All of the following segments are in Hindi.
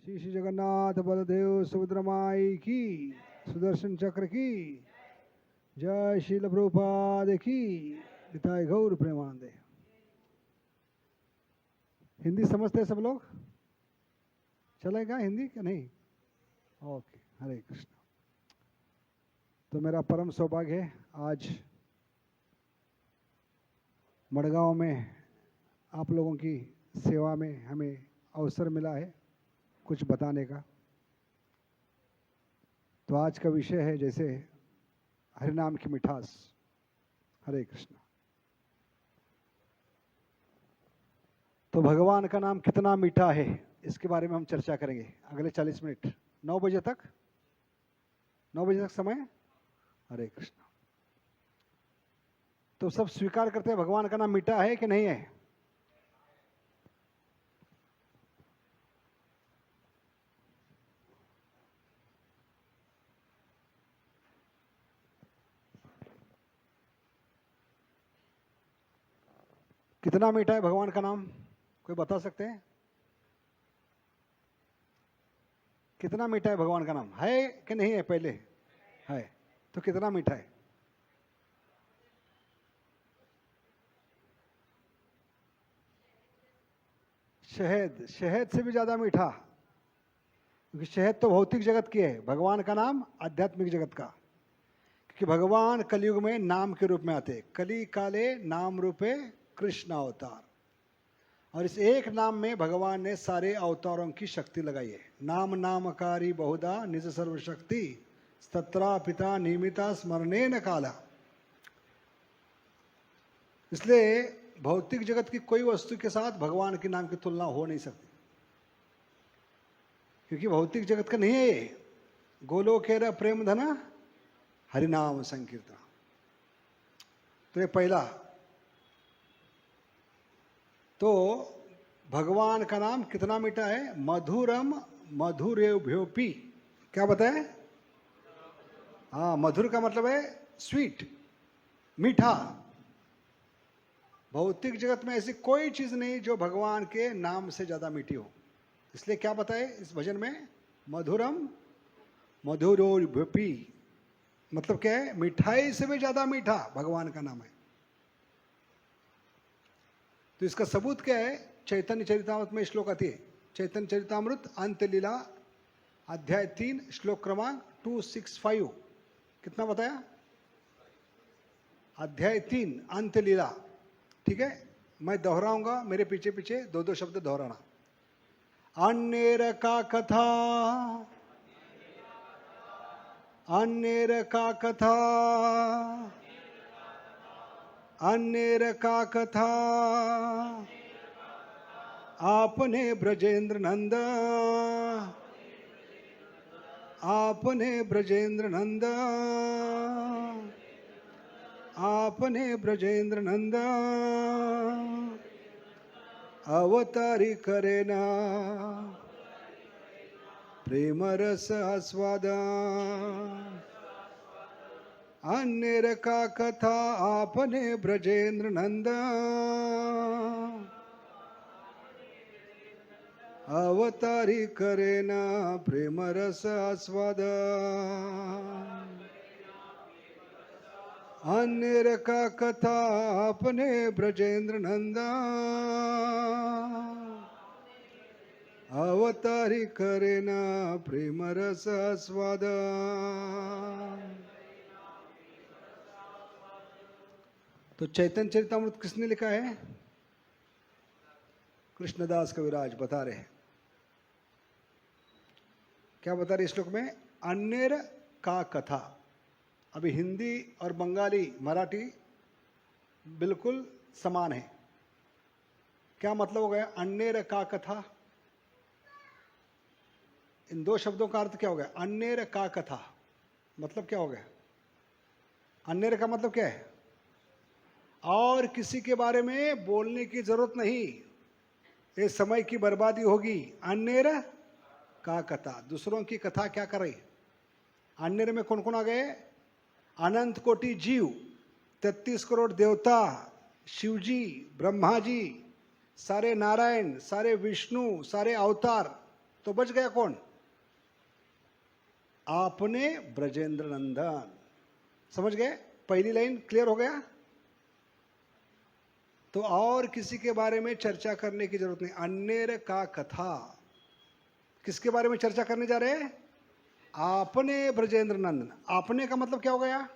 श्री श्री जगन्नाथ बलदेव सुभद्रा माई की, सुदर्शन चक्र की जय। श्रील प्रभुपाद की निताय गौर प्रेमानंदे। हिंदी समझते हैं सब लोग? चलेगा हिंदी क्या नहीं? ओके, हरे कृष्ण। तो मेरा परम सौभाग्य है आज मड़गांव में आप लोगों की सेवा में हमें अवसर मिला है कुछ बताने का। तो आज का विषय है जैसे हरिनाम की मिठास। हरे कृष्ण। तो भगवान का नाम कितना मीठा है इसके बारे में हम चर्चा करेंगे अगले 40 मिनट। 9 बजे तक समय। हरे कृष्ण। तो सब स्वीकार करते हैं भगवान का नाम मीठा है कि नहीं है? कितना मीठा है भगवान का नाम? कोई बता सकते हैं? कितना मीठा है भगवान का नाम? है कि नहीं है? पहले है तो कितना मीठा है? शहद से भी ज्यादा मीठा, क्योंकि शहद तो भौतिक जगत की है, भगवान का नाम आध्यात्मिक जगत का। क्योंकि भगवान कलयुग में नाम के रूप में आते। कली काले नाम रूपे कृष्ण अवतार। और इस एक नाम में भगवान ने सारे अवतारों की शक्ति लगाई है। नाम नामकारी बहुधा निज सर्वशक्ति तत्रा पिता नियमिता स्मरणे न काला। इसलिए भौतिक जगत की कोई वस्तु के साथ भगवान के नाम की तुलना हो नहीं सकती, क्योंकि भौतिक जगत का नहीं है ये। गोलोकेर प्रेम धना हरिनाम संकीर्तन। तो ये पहला। तो भगवान का नाम कितना मीठा है? मधुरम मधुरेभ्योपि। क्या बताए? हाँ, मधुर का मतलब है स्वीट, मीठा। भौतिक जगत में ऐसी कोई चीज नहीं जो भगवान के नाम से ज्यादा मीठी हो। इसलिए क्या बताए इस भजन में? मधुरम मधुरेभ्योपि। मतलब क्या है? मिठाई से भी ज्यादा मीठा भगवान का नाम है। तो इसका सबूत क्या है? चैतन्य चरितामृत में श्लोक आती है। चैतन्य चरितामृत अंत लीला अध्याय 3 श्लोक क्रमांक 265। कितना बताया? अध्याय 3 अंत लीला। ठीक है, मैं दोहराऊंगा, मेरे पीछे पीछे 2-2 शब्द दोहराना। अन्नेर का कथा, अन्नेर का कथा, अन्नेर का कथा, आपने ब्रजेंद्र नंद, आपने ब्रजेंद्र नंद, आपने ब्रजेंद्र नंद अवतारी करेना प्रेम रस आस्वाद। अन्नेर का कथा आपने ब्रजेंद्र नंद अवतारी करेना प्रेम रस आस्वाद। अन्नेर का कथा आपने ब्रजेंद्र नंद अवतारी करेना प्रेम रस आस्वाद। तो चैतन्य चरितामृत किसने लिखा है? कृष्णदास कविराज बता रहे हैं। क्या बता रहे श्लोक में? अन्नेर का कथा। अभी हिंदी और बंगाली मराठी बिल्कुल समान है। क्या मतलब हो गया अन्नेर का कथा? इन 2 शब्दों का अर्थ क्या हो गया? अन्नेर का कथा मतलब क्या हो गया? अन्नेर का मतलब क्या है? और किसी के बारे में बोलने की जरूरत नहीं, ये समय की बर्बादी होगी। अन्नेर का कथा, दूसरों की कथा क्या कर रही? अन्नेर में कौन कौन आ गए? अनंत कोटि जीव, 33 करोड़ देवता, शिवजी, ब्रह्मा जी, सारे नारायण, सारे विष्णु, सारे अवतार, तो बच गया कौन? आपने ब्रजेंद्र नंदन। समझ गए? पहली लाइन क्लियर हो गया? तो और किसी के बारे में चर्चा करने की जरूरत नहीं। अन्य का कथा, किसके बारे में चर्चा करने जा रहे हैं? आपने ब्रजेंद्र नंदन। आपने का मतलब क्या हो गया?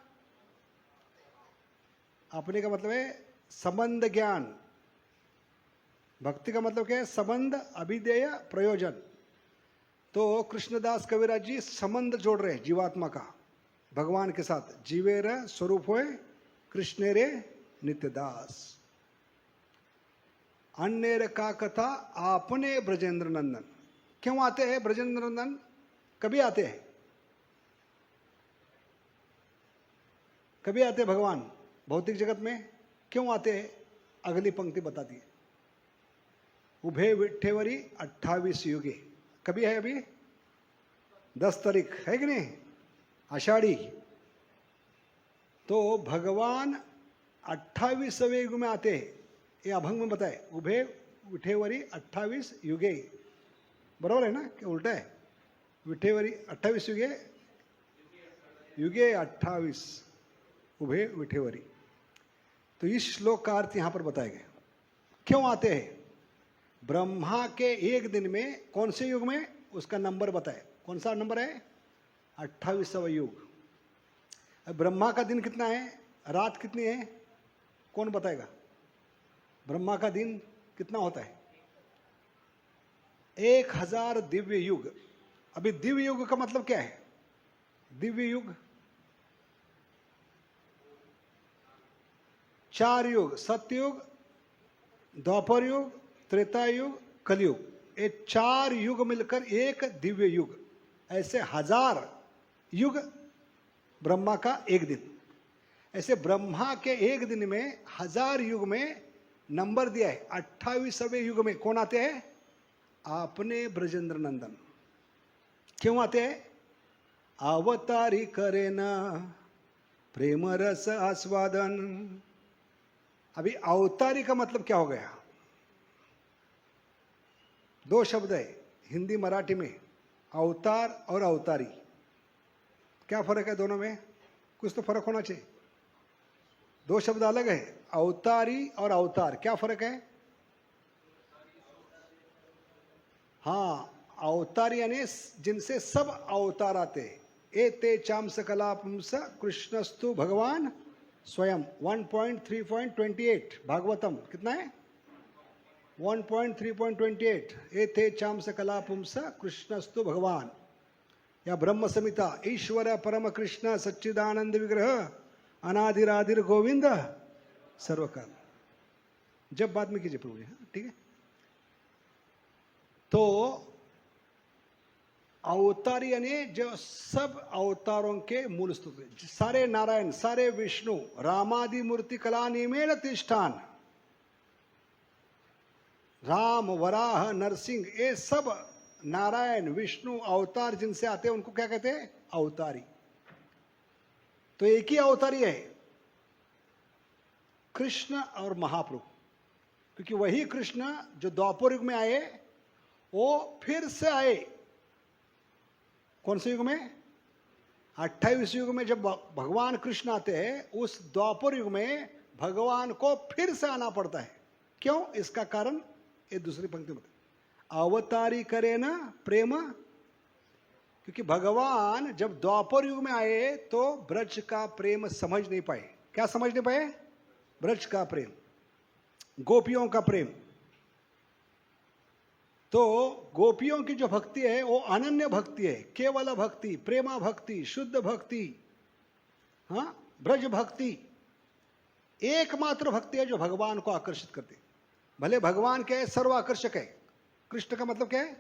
आपने का मतलब है संबंध ज्ञान। भक्ति का मतलब क्या है? संबंध, अभिधेय, प्रयोजन। तो कृष्णदास कविराज जी संबंध जोड़ रहे हैं जीवात्मा का भगवान के साथ। जीवेर स्वरूप होए कृष्ण रे नित्यदास। अन्य का कथा आपने ब्रजेंद्र नंदन। क्यों आते हैं ब्रजेंद्र नंदन? कभी आते हैं? कभी आते हैं भगवान भौतिक जगत में? क्यों आते हैं? अगली पंक्ति बताती है। उभे विठेवरी 28 युगे। कभी है? अभी 10 तारीख है कि नहीं? आषाढ़ी। तो भगवान 28वें युग में आते हैं। ये अभंग में बताए, उभे विठेवरी 28 युगे। बराबर है ना कि उल्टा है? विठेवरी 28 युगे, युगे 28, उभे विठेवरी। तो इस श्लोक का अर्थ यहां पर बताया गया। क्यों आते हैं? ब्रह्मा के एक दिन में, कौन से युग में? उसका नंबर बताए। कौन सा नंबर है? 28वां युग। अब ब्रह्मा का दिन कितना है? रात कितनी है? कौन बताएगा? ब्रह्मा का दिन कितना होता है? 1000 दिव्य युग। अभी दिव्य युग का मतलब क्या है? दिव्य युग 4 युग, सतयुग, द्वापर युग, त्रेता युग, कलयुग। ये 4 युग मिलकर एक दिव्य युग। ऐसे 1000 युग ब्रह्मा का एक दिन। ऐसे ब्रह्मा के एक दिन में 1000 युग में नंबर दिया है। 28वें युग में कौन आते हैं? आपने ब्रजेंद्र नंदन। क्यों आते हैं? अवतारी करे न प्रेम रस आस्वादन। अभी अवतारी का मतलब क्या हो गया? 2 शब्द है हिंदी मराठी में, अवतार और अवतारी। क्या फर्क है दोनों में? कुछ तो फर्क होना चाहिए। 2 शब्द अलग है, अवतारी और अवतार। क्या फर्क है? हाँ, अवतार यानी जिनसे सब अवतार आते हैं। ए ते चाम सकला पुंस कृष्णस्तु भगवान स्वयं। 1.3.28 भागवतम कितना है? 1.3.28। ए थे चाम सकला पुंस कृष्णस्तु भगवान। या ब्रह्म संहिता, ईश्वर परम कृष्ण सच्चिदानंद विग्रह अनादिरादिर गोविंद सर्वकाल। जब बाद में कीजिए प्रभु जी, ठीक है? तो अवतार यानी जो सब अवतारों के मूल स्तुति। सारे नारायण, सारे विष्णु, रामादि मूर्ति कला निमेल तिष्ठान, राम, वराह, नरसिंह, ये सब नारायण, विष्णु अवतार जिनसे आते हैं उनको क्या कहते हैं? अवतारी। तो एक ही अवतारी है, कृष्ण और महाप्रभु। क्योंकि वही कृष्ण जो द्वापर युग में आए वो फिर से आए। कौन से युग में? 28 युग में जब भगवान कृष्ण आते हैं, उस द्वापर युग में भगवान को फिर से आना पड़ता है। क्यों? इसका कारण ये दूसरी पंक्ति में अवतारी करे ना प्रेम। क्योंकि भगवान जब द्वापर युग में आए तो ब्रज का प्रेम समझ नहीं पाए। क्या समझ नहीं पाए? ब्रज का प्रेम, गोपियों का प्रेम। तो गोपियों की जो भक्ति है वो अनन्य भक्ति है, केवल भक्ति, प्रेमा भक्ति, शुद्ध भक्ति, हाँ, ब्रज भक्ति। एकमात्र भक्ति है जो भगवान को आकर्षित करती। भले भगवान क्या है? सर्वाकर्षक है। कृष्ण का मतलब क्या है?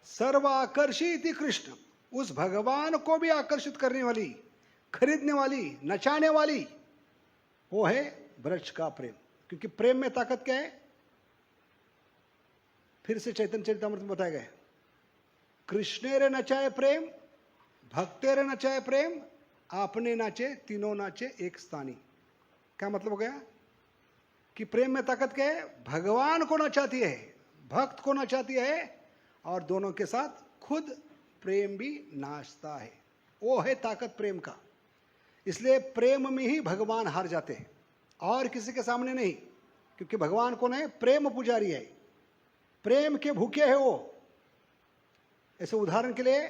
सर्वाकर्षित कृष्ण। उस भगवान को भी आकर्षित करने वाली, खरीदने वाली, नचाने वाली वो है ब्रज का प्रेम। क्योंकि प्रेम में ताकत क्या है? फिर से चैतन्य चरितामृत में बताया गया, कृष्णे रे नचाए प्रेम, भक्ते रे नचाए प्रेम, आपने नाचे तीनों नाचे एक स्थानी। क्या मतलब हो गया? कि प्रेम में ताकत क्या है? भगवान को नचाती है, भक्त को नचाती है और दोनों के साथ खुद प्रेम भी नाचता है। वो है ताकत प्रेम का। इसलिए प्रेम में ही भगवान हार जाते हैं और किसी के सामने नहीं, क्योंकि भगवान कौन है? प्रेम पुजारी है, प्रेम के भूखे है वो। ऐसे उदाहरण के लिए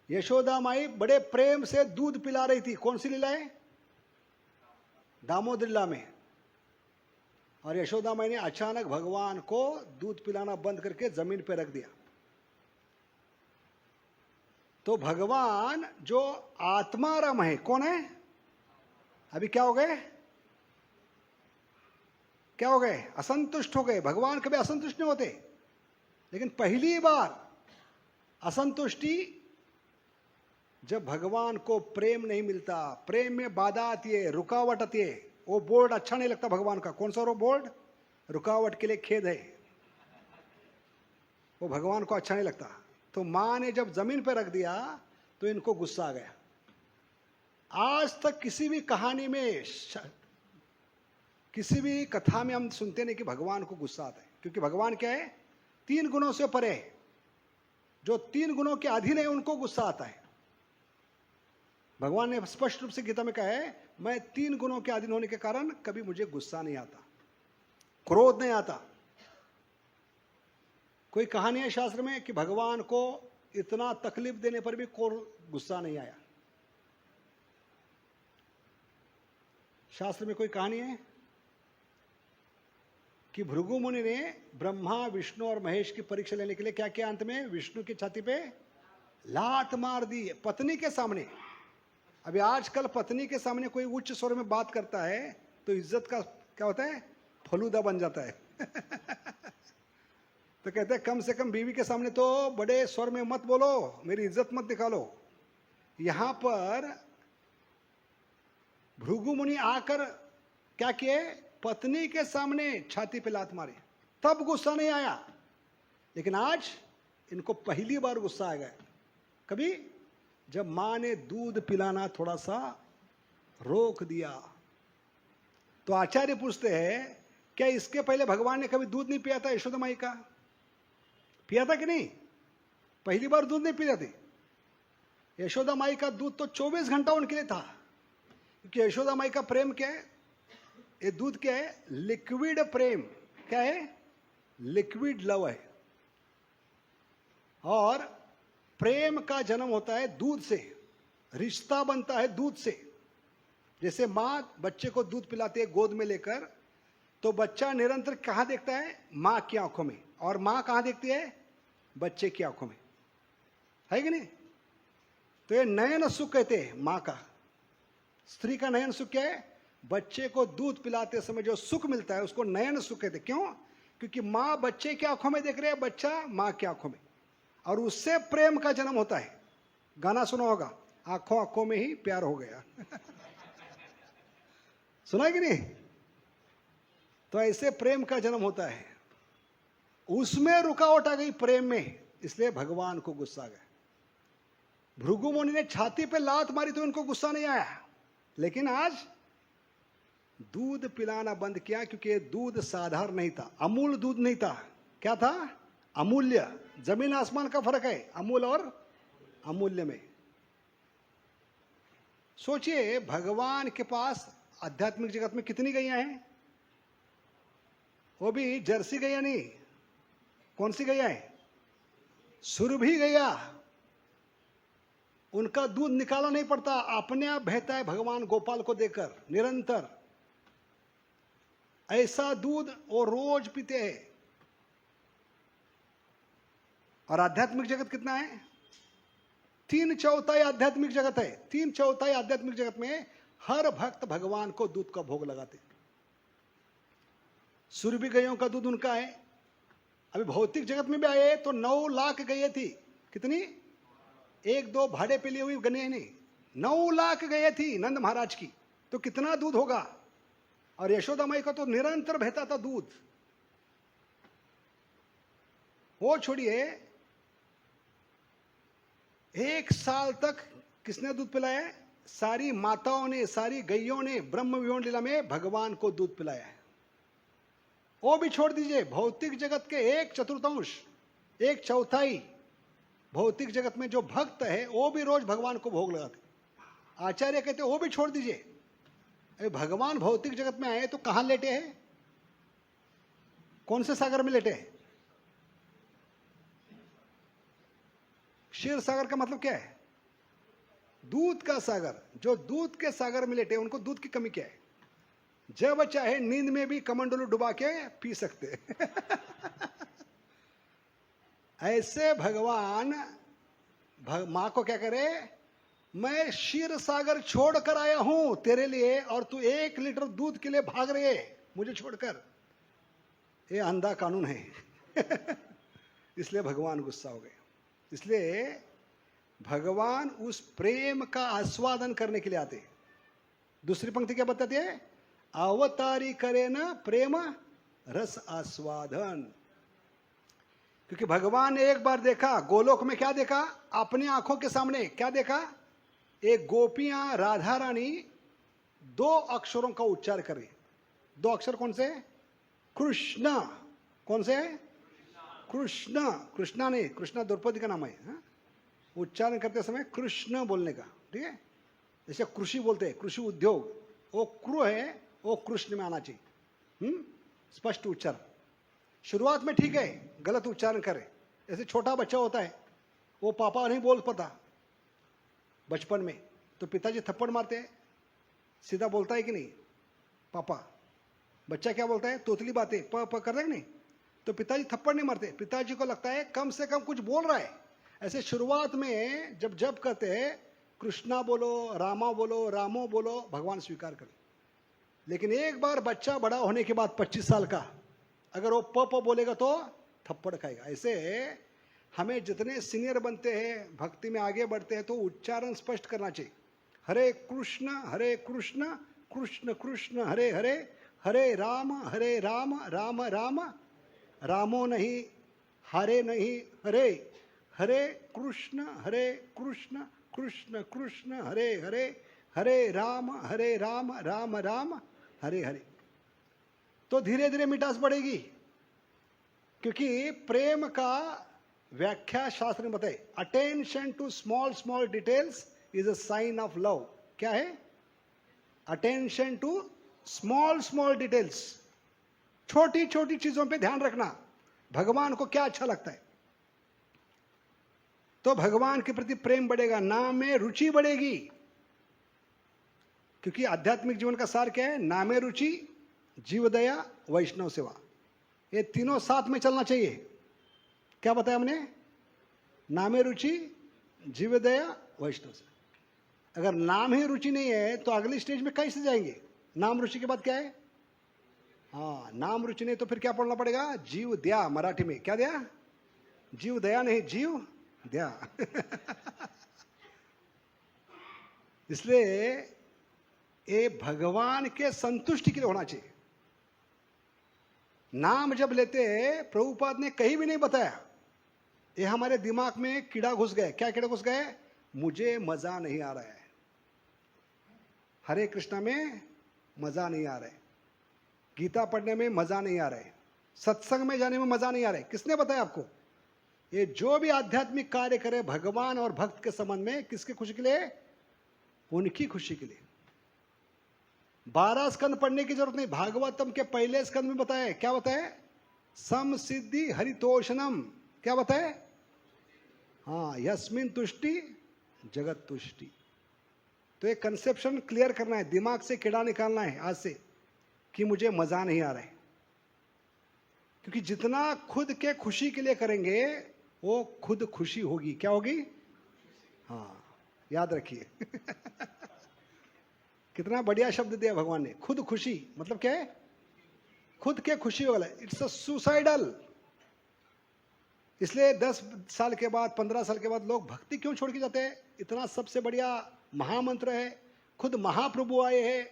यशोदा माई बड़े प्रेम से दूध पिला रही थी। कौन सी लीला है? दामोदर लीला में। और यशोदा माई ने अचानक भगवान को दूध पिलाना बंद करके जमीन पर रख दिया। तो भगवान जो आत्माराम है, कौन है? अभी क्या हो गए? क्या हो गए? असंतुष्ट हो गए। भगवान कभी असंतुष्ट नहीं होते, लेकिन पहली बार असंतुष्टि जब भगवान को प्रेम नहीं मिलता, प्रेम में बाधा आती है, रुकावट आती है, वो बोर्ड अच्छा नहीं लगता भगवान का। कौन सा वो बोर्ड? रुकावट के लिए खेद है, वो भगवान को अच्छा नहीं लगता। तो मां ने जब जमीन पर रख दिया तो इनको गुस्सा आ गया। आज तक किसी भी कहानी में, किसी भी कथा में हम सुनते नहीं कि भगवान को गुस्सा आता है, क्योंकि भगवान क्या है? 3 गुणों से परे है। जो 3 गुणों के अधीन है उनको गुस्सा आता है। भगवान ने स्पष्ट रूप से गीता में कहा है, मैं 3 गुणों के अधीन होने के कारण कभी मुझे गुस्सा नहीं आता, क्रोध नहीं आता। कोई कहानी है शास्त्र में कि भगवान को इतना तकलीफ देने पर भी गुस्सा नहीं आया? शास्त्र में कोई कहानी है कि भृगु मुनि ने ब्रह्मा, विष्णु और महेश की परीक्षा लेने के लिए क्या किया? अंत में विष्णु की छाती पे लात मार दी, पत्नी के सामने। अभी आजकल पत्नी के सामने कोई उच्च स्वर में बात करता है तो इज्जत का क्या होता है? फलूदा बन जाता है। तो कहते हैं कम से कम बीवी के सामने तो बड़े स्वर में मत बोलो, मेरी इज्जत मत निकालो। यहां पर भृगु मुनि आकर क्या किए? पत्नी के सामने छाती पे लात मारी, तब गुस्सा नहीं आया। लेकिन आज इनको पहली बार गुस्सा आ गया। कभी? जब मां ने दूध पिलाना थोड़ा सा रोक दिया। तो आचार्य पूछते हैं, क्या इसके पहले भगवान ने कभी दूध नहीं पिया था यशोदा माई का? पिया था कि नहीं? पहली बार दूध नहीं पिया थी। यशोदा माई का दूध तो 24 घंटा उनके लिए था, क्योंकि यशोदा माई का प्रेम क्या है? ये दूध क्या है? लिक्विड प्रेम। क्या है? लिक्विड लव है। और प्रेम का जन्म होता है दूध से, रिश्ता बनता है दूध से। जैसे मां बच्चे को दूध पिलाती है गोद में लेकर, तो बच्चा निरंतर कहां देखता है? मां की आंखों में। और मां कहां देखती है? बच्चे की आंखों में, है कि नहीं? तो ये नयन सुख कहते हैं मां का। स्त्री का नयन सुख क्या है? बच्चे को दूध पिलाते समय जो सुख मिलता है उसको नयन सुख कहते हैं। क्यों? क्योंकि मां बच्चे की आंखों में देख रहे हैं, बच्चा मां की आंखों में, और उससे प्रेम का जन्म होता है। गाना सुना होगा, आंखों आंखों में ही प्यार हो गया। सुना कि नहीं? तो ऐसे प्रेम का जन्म होता है। उसमें रुकावट आ गई प्रेम में, इसलिए भगवान को गुस्सा आ गया। भृगु मुनि ने छाती पे लात मारी तो इनको गुस्सा नहीं आया, लेकिन आज दूध पिलाना बंद किया, क्योंकि दूध साधारण नहीं था, अमूल दूध नहीं था। क्या था? अमूल्य। जमीन आसमान का फर्क है अमूल और अमूल्य में। सोचिए, भगवान के पास आध्यात्मिक जगत में कितनी गैया हैं? वो भी जर्सी गैया नहीं। कौन सी गैया है? सुरभि गैया। उनका दूध निकाला नहीं पड़ता, अपने आप बहता है भगवान गोपाल को देकर निरंतर। ऐसा दूध वो रोज पीते हैं। और आध्यात्मिक जगत कितना है? 3/4 आध्यात्मिक जगत है। 3/4 आध्यात्मिक जगत में हर भक्त भगवान को दूध का भोग लगाते। सुरभि गैयों का दूध उनका है। अभी भौतिक जगत में भी आए तो 9 लाख गैया थी। कितनी? 1-2 भाड़े पे लिए हुई गने नहीं, 9 लाख गैया थी नंद महाराज की। तो कितना दूध होगा? और यशोदा माई का तो निरंतर बहता था दूध। वो छोड़िए, 1 साल तक किसने दूध पिलाया है? सारी माताओं ने, सारी गैयों ने ब्रह्म विवरण लीला में भगवान को दूध पिलाया है। वो भी छोड़ दीजिए, भौतिक जगत के 1/4 एक चौथाई भौतिक जगत में जो भक्त है वो भी रोज भगवान को भोग लगाते। आचार्य कहते वो भी छोड़ दीजिए। अरे भगवान भौतिक जगत में आए तो कहां लेटे हैं? कौन से सागर में लेटे हैं? क्षीर सागर का मतलब क्या है? दूध का सागर। जो दूध के सागर में लेटे उनको दूध की कमी क्या है? जब चाहे नींद में भी कमंडलू डुबा के पी सकते ऐसे भगवान मां को क्या करे? मैं क्षीर सागर छोड़ कर आया हूं तेरे लिए और तू 1 लीटर दूध के लिए भाग रहे मुझे छोड़कर। ये अंधा कानून है इसलिए भगवान गुस्सा हो गए। इसलिए भगवान उस प्रेम का आस्वादन करने के लिए आते। दूसरी पंक्ति क्या बताती है? अवतारी करे न प्रेम रस आस्वादन। क्योंकि भगवान ने एक बार देखा गोलोक में, क्या देखा? अपनी आंखों के सामने क्या देखा? एक गोपियां राधा रानी 2 अक्षरों का उच्चार कर रही। 2 अक्षर कौन से? कृष्णा। कौन से? कृष्णा। कृष्णा नहीं, कृष्णा द्रौपदी का नाम है। उच्चारण करते समय कृष्ण बोलने का, ठीक है? जैसे कृषि बोलते हैं, कृषि उद्योग, वो कृ है, वो कृष्ण में आना चाहिए। स्पष्ट उच्चारण। शुरुआत में ठीक है, गलत उच्चारण करे। जैसे छोटा बच्चा होता है, वो पापा नहीं बोल पाता बचपन में, तो पिताजी थप्पड़ मारते हैं, सीधा बोलता है कि नहीं पापा? बच्चा क्या बोलता है? तोतली बातें प कर रहे नहीं, तो पिताजी थप्पड़ नहीं मारते। पिताजी को लगता है कम से कम कुछ बोल रहा है। ऐसे शुरुआत में जब जप करते हैं, कृष्णा बोलो, रामा बोलो, रामो बोलो, भगवान स्वीकार करे। लेकिन एक बार बच्चा बड़ा होने के बाद 25 साल का, अगर वो प बोलेगा तो थप्पड़ खाएगा। ऐसे हमें जितने सीनियर बनते हैं, भक्ति में आगे बढ़ते हैं, तो उच्चारण स्पष्ट करना चाहिए। हरे कृष्ण कृष्ण कृष्ण हरे हरे, हरे राम राम राम रामो नहीं हरे नहीं हरे, हरे कृष्ण कृष्ण कृष्ण हरे हरे, हरे राम राम राम हरे हरे। तो धीरे धीरे मिठास बढ़ेगी। क्योंकि प्रेम का व्याख्या शास्त्र में बताए, attention to small small details is a sign of love. क्या है? Attention to small small details, छोटी छोटी चीजों पे ध्यान रखना। भगवान को क्या अच्छा लगता है, तो भगवान के प्रति प्रेम बढ़ेगा, नाम में रुचि बढ़ेगी। क्योंकि आध्यात्मिक जीवन का सार क्या है? नामे रुचि, जीवदया, वैष्णव सेवा। ये तीनों साथ में चलना चाहिए। क्या बताया हमने? नामे रुचि, जीवदया, वैष्णव सेवा। अगर नाम ही रुचि नहीं है तो अगली स्टेज में कैसे जाएंगे? नाम रुचि के बाद क्या है? हाँ, नाम रुचि नहीं तो फिर क्या पढ़ना पड़ेगा? जीव दया। मराठी में क्या दया? जीव दया नहीं, जीव दया इसलिए ये भगवान के संतुष्टि के लिए होना चाहिए। नाम जब लेते हैं, प्रभुपाद ने कहीं भी नहीं बताया। ये हमारे दिमाग में कीड़ा घुस गए। क्या कीड़ा घुस गए? मुझे मजा नहीं आ रहा है, हरे कृष्णा में मजा नहीं आ रहा है, गीता पढ़ने में मजा नहीं आ रहा है, सत्संग में जाने में मजा नहीं आ रहा है। किसने बताया आपको? ये जो भी आध्यात्मिक कार्य करे भगवान और भक्त के संबंध में, किसकी खुशी के लिए? उनकी खुशी के लिए। 12 स्कंद पढ़ने की जरूरत नहीं। भागवतम के पहले स्कंद में बताए, क्या बताए? सम सिद्धि हरितोषणम। क्या बताए? हाँ, यस्मिन तुष्टि जगत तुष्टि। तो ये कंसेप्शन क्लियर करना है, दिमाग से कीड़ा निकालना है आज से कि मुझे मजा नहीं आ रहा है। क्योंकि जितना खुद के खुशी के लिए करेंगे वो खुद खुशी होगी। क्या होगी? हाँ, याद रखिए कितना बढ़िया शब्द दिया भगवान ने, खुद खुशी। मतलब क्या है? खुद के खुशी वाला। It's a suicidal. इसलिए 10 साल के बाद, 15 साल के बाद लोग भक्ति क्यों छोड़ के जाते हैं? इतना सबसे बढ़िया महामंत्र है, खुद महाप्रभु आए हैं,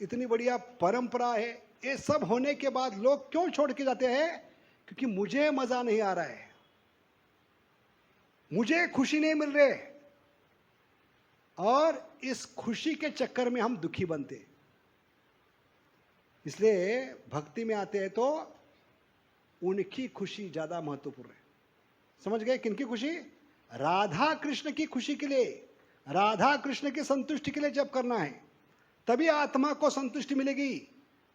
इतनी बढ़िया परंपरा है, ये सब होने के बाद लोग क्यों छोड़ के जाते हैं? क्योंकि मुझे मजा नहीं आ रहा है, मुझे खुशी नहीं मिल रही, और इस खुशी के चक्कर में हम दुखी बनते। इसलिए भक्ति में आते हैं तो उनकी खुशी ज्यादा महत्वपूर्ण है। समझ गए? किनकी खुशी? राधा कृष्ण की खुशी के लिए, राधा कृष्ण की संतुष्टि के लिए जब करना है तभी आत्मा को संतुष्टि मिलेगी।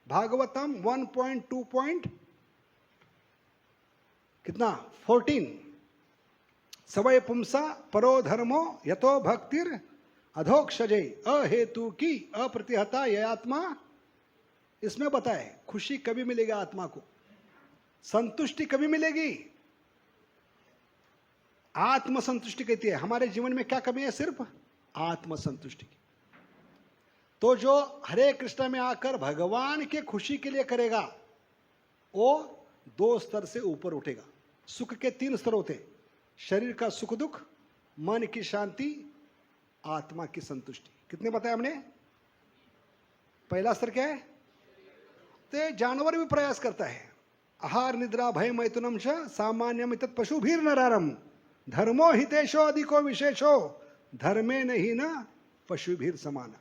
भागवतम 1.2 कितना 14 सवय पुंसा परो धर्मो यतो भक्तिर अधोक्षजे अहेतु की अप्रतिहता यह आत्मा। इसमें बताए खुशी कभी मिलेगी आत्मा को, संतुष्टि कभी मिलेगी? आत्म संतुष्टि कहती है। हमारे जीवन में क्या कमी है? सिर्फ आत्म संतुष्टि की। तो जो हरे कृष्ण में आकर भगवान के खुशी के लिए करेगा वो 2 स्तर से ऊपर उठेगा। सुख के 3 स्तर होते हैं, शरीर का सुख दुख, मन की शांति, आत्मा की संतुष्टि। कितने बताया हमने? पहला स्तर क्या है? तो जानवर भी प्रयास करता है। आहार निद्रा भय मैथुनम च सामान्यम इतत् पशुभीर नरारम धर्मो हितेशो अधिको विशेषो धर्मे नहीं न पशुभीर समान।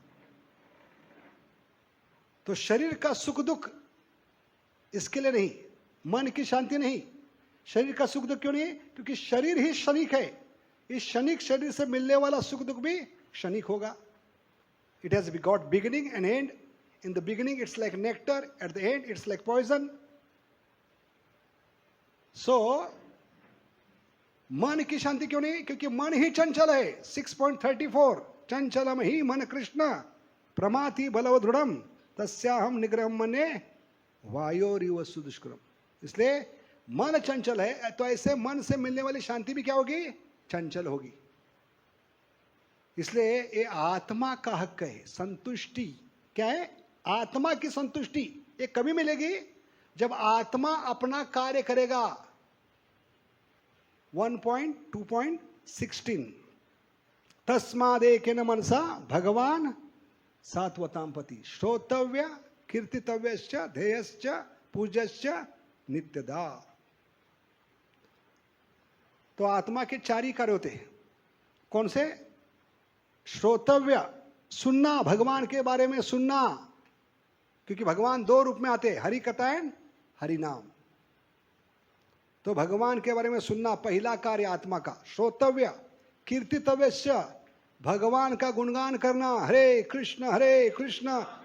तो शरीर का सुख दुख इसके लिए नहीं, मन की शांति नहीं। शरीर का सुख दुख क्यों नहीं? क्योंकि शरीर ही क्षणिक है। इस क्षणिक शरीर से मिलने वाला सुख दुख भी क्षणिक होगा। It has got beginning and end. In the beginning it's like nectar, at the end it's like poison. So मन की शांति क्यों नहीं? क्योंकि मन ही चंचल है। 6.34 चंचलम ही मन कृष्ण प्रमाति बलवदृढ़ तस्याहम निग्रहम मने वायोरिव सुदुष्करम। इसलिए मन चंचल है, तो ऐसे मन से मिलने वाली शांति भी क्या होगी? चंचल होगी। इसलिए ये आत्मा का हक है। संतुष्टि क्या है? आत्मा की संतुष्टि ये कभी मिलेगी जब आत्मा अपना कार्य करेगा। 1.2.16 तस्मादेकेन मनसा भगवान सात्वतां पति श्रोतव्य कीर्तितव्यश्च ध्येयश्च पूज्यश्च नित्यदा। तो आत्मा के 4 ही कार्य होते हैं। कौन से? श्रोतव्य, सुनना, भगवान के बारे में सुनना, क्योंकि भगवान 2 रूप में आते हैं, हरि कथा एंड हरि नाम। तो भगवान के बारे में सुनना पहला कार्य आत्मा का। श्रोतव्य, कीर्तितव्यश्च, भगवान का गुणगान करना। हरे कृष्ण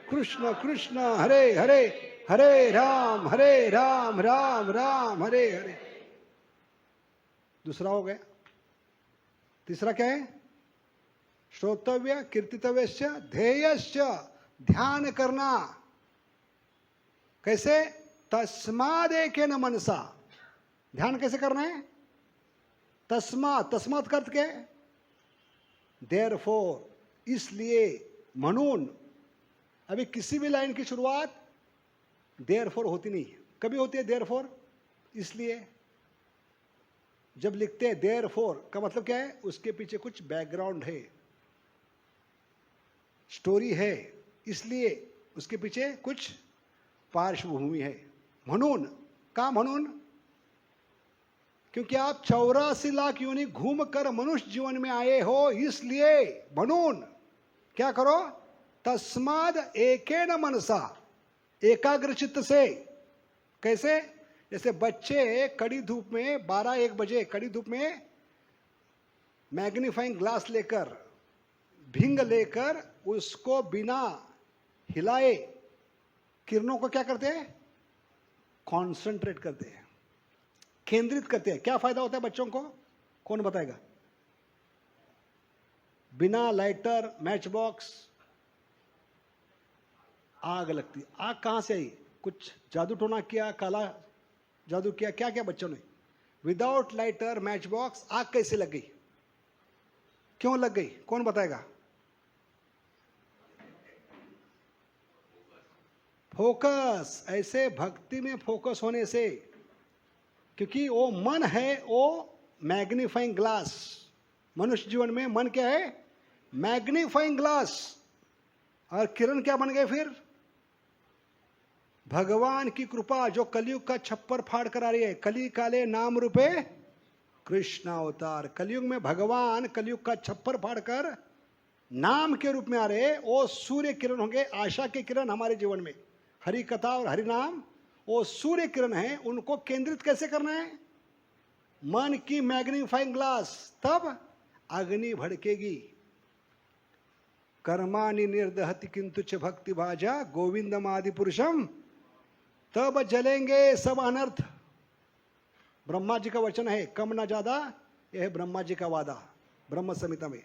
कृष्ण कृष्ण हरे हरे, हरे राम राम राम हरे हरे। दूसरा हो गया। तीसरा क्या है? श्रोतव्य कीर्तितव्यश्च ध्येयश्च, ध्यान करना। कैसे? तस्मादेकेन मनसा। ध्यान कैसे करना है? तस्मात, तस्मात का अर्थ क्या है? देयरफॉर, इसलिए, म्हणून। अभी किसी भी लाइन की शुरुआत देयरफॉर होती नहीं। कभी होती है देयरफॉर? इसलिए। जब लिखते हैं देयरफॉर का मतलब क्या है? उसके पीछे कुछ बैकग्राउंड है, स्टोरी है, इसलिए उसके पीछे कुछ पार्श्वभूमि है। म्हणून का म्हणून? क्योंकि आप 84 लाख योनि घूम कर मनुष्य जीवन में आए हो, इसलिए म्हणून क्या करो? तस्माद एकेन मनसा, एकाग्र चित्त से। कैसे? जैसे बच्चे कड़ी धूप में 12-1 बजे कड़ी धूप में मैग्नीफाइंग ग्लास लेकर, भिंग लेकर उसको बिना हिलाए किरणों को क्या करते हैं? कॉन्सेंट्रेट करते हैं, केंद्रित करते हैं। क्या फायदा होता है बच्चों को? कौन बताएगा? बिना लाइटर, मैच बॉक्स आग लगती। आग कहां से आई? कुछ जादू टोना किया, काला जादू किया, क्या क्या बच्चों ने? विदाउट लाइटर, मैच बॉक्स आग कैसे लग गई? क्यों लग गई? कौन बताएगा? फोकस। ऐसे भक्ति में फोकस होने से, क्योंकि वो मन है, वो मैग्नीफाइंग ग्लास। मनुष्य जीवन में मन क्या है? Magnifying glass. और किरण क्या बन गए फिर? भगवान की कृपा जो कलयुग का छप्पर फाड़ कर आ रही है। कली काले नाम रूपे कृष्ण अवतार। कलयुग में भगवान कलयुग का छप्पर फाड़ कर नाम के रूप में आ रहे। वो सूर्य किरण होंगे, आशा के किरण हमारे जीवन में। हरि कथा और हरि नाम वो सूर्य किरण है। उनको केंद्रित कैसे करना है? मन की मैग्नीफाइंग ग्लास, तब अग्नि भड़केगी। कर्माणि निर्दहति किंतु च भक्ति भाजा गोविंदम आदि पुरुषम, तब जलेंगे सब अनर्थ। ब्रह्मा जी का वचन है, कम ना ज्यादा, यह है ब्रह्मा जी का वादा ब्रह्म संहिता में।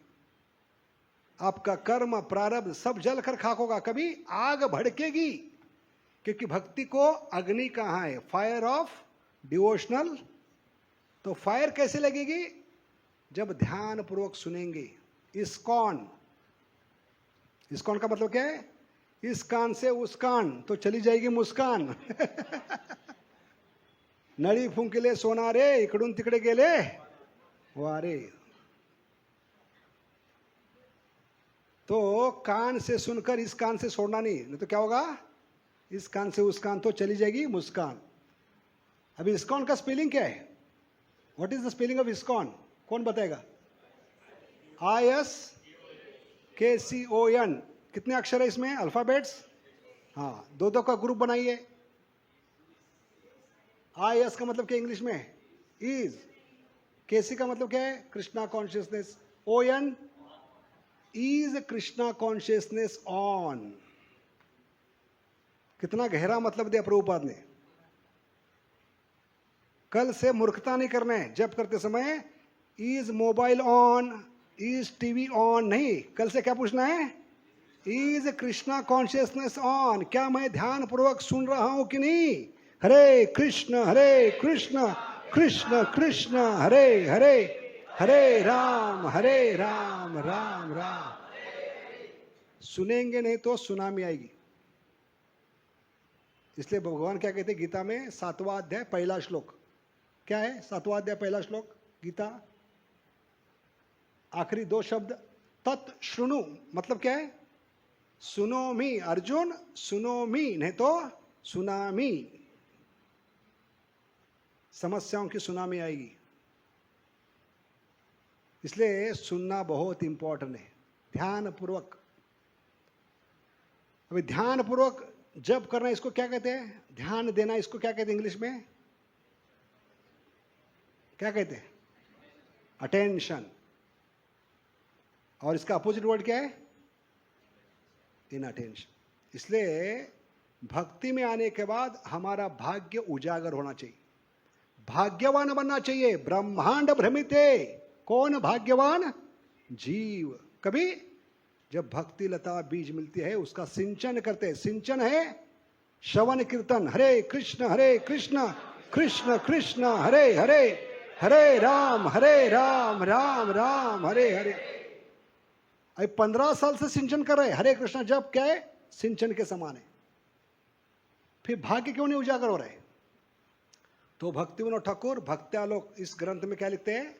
आपका कर्म प्रारब्ध सब जल कर खाक होगा, कभी आग भड़केगी, क्योंकि भक्ति को अग्नि कहाँ है, फायर ऑफ डिवोशनल। तो फायर कैसे लगेगी, जब ध्यान पूर्वक सुनेंगे। इस्कॉन, इस्कॉन का मतलब क्या है, इस कान से उस कान तो चली जाएगी मुस्कान। नळी फुंकिले सोनारे, इकडून तिकडे गेले वारे। तो कान से सुनकर इस कान से छोड़ना नहीं तो क्या होगा, इस कान से उस कान तो चली जाएगी मुस्कान। अभी इस्कॉन का स्पेलिंग क्या है, what is the spelling of ISKCON, कौन बताएगा? ISKCON। कितने अक्षर है इसमें, अल्फाबेट्स? हाँ, दो दो का ग्रुप बनाइए। IS का मतलब क्या इंग्लिश में, इज। KC का मतलब क्या है, Krishna consciousness. ON, is Krishna consciousness on. कितना गहरा मतलब दिया प्रभुपाद ने। कल से मूर्खता नहीं करना है जब करते समय, is mobile on, is TV on नहीं, कल से क्या पूछना है, इज कृष्णा कॉन्शियसनेस ऑन, क्या मैं ध्यान पूर्वक सुन रहा हूं कि नहीं। हरे कृष्ण कृष्ण कृष्ण हरे हरे, हरे राम राम राम। सुनेंगे नहीं तो सुनामी आएगी। इसलिए भगवान क्या कहते हैं गीता में, 7वां अध्याय पहला श्लोक क्या है, 7वां अध्याय पहला श्लोक गीता, आखिरी दो शब्द तत्शृणु, मतलब क्या है, सुनो मी अर्जुन, सुनो मी नहीं तो सुनामी। समस्याओं की सुनामी आएगी, इसलिए सुनना बहुत इंपॉर्टेंट है, ध्यान पूर्वक। अभी ध्यान पूर्वक जब करना इसको क्या कहते हैं, ध्यान देना इसको क्या कहते हैं इंग्लिश में, क्या कहते हैं, अटेंशन। और इसका अपोजिट वर्ड क्या है, इनअटेंशन। इसलिए भक्ति में आने के बाद हमारा भाग्य उजागर होना चाहिए, भाग्यवान बनना चाहिए। ब्रह्मांड भ्रमित है, कौन भाग्यवान, जीव। कभी जब भक्ति लता बीज मिलती है उसका सिंचन करते हैं, सिंचन है श्रवण कीर्तन, हरे कृष्ण कृष्ण कृष्ण हरे हरे, हरे राम राम राम हरे हरे। अभी 15 साल से सिंचन कर रहे, हरे कृष्ण जब क्या है, सिंचन के समान है। फिर भाग्य क्यों नहीं उजागर हो रहे। तो भक्ति विनोद ठाकुर भक्त्यालोक इस ग्रंथ में क्या लिखते हैं,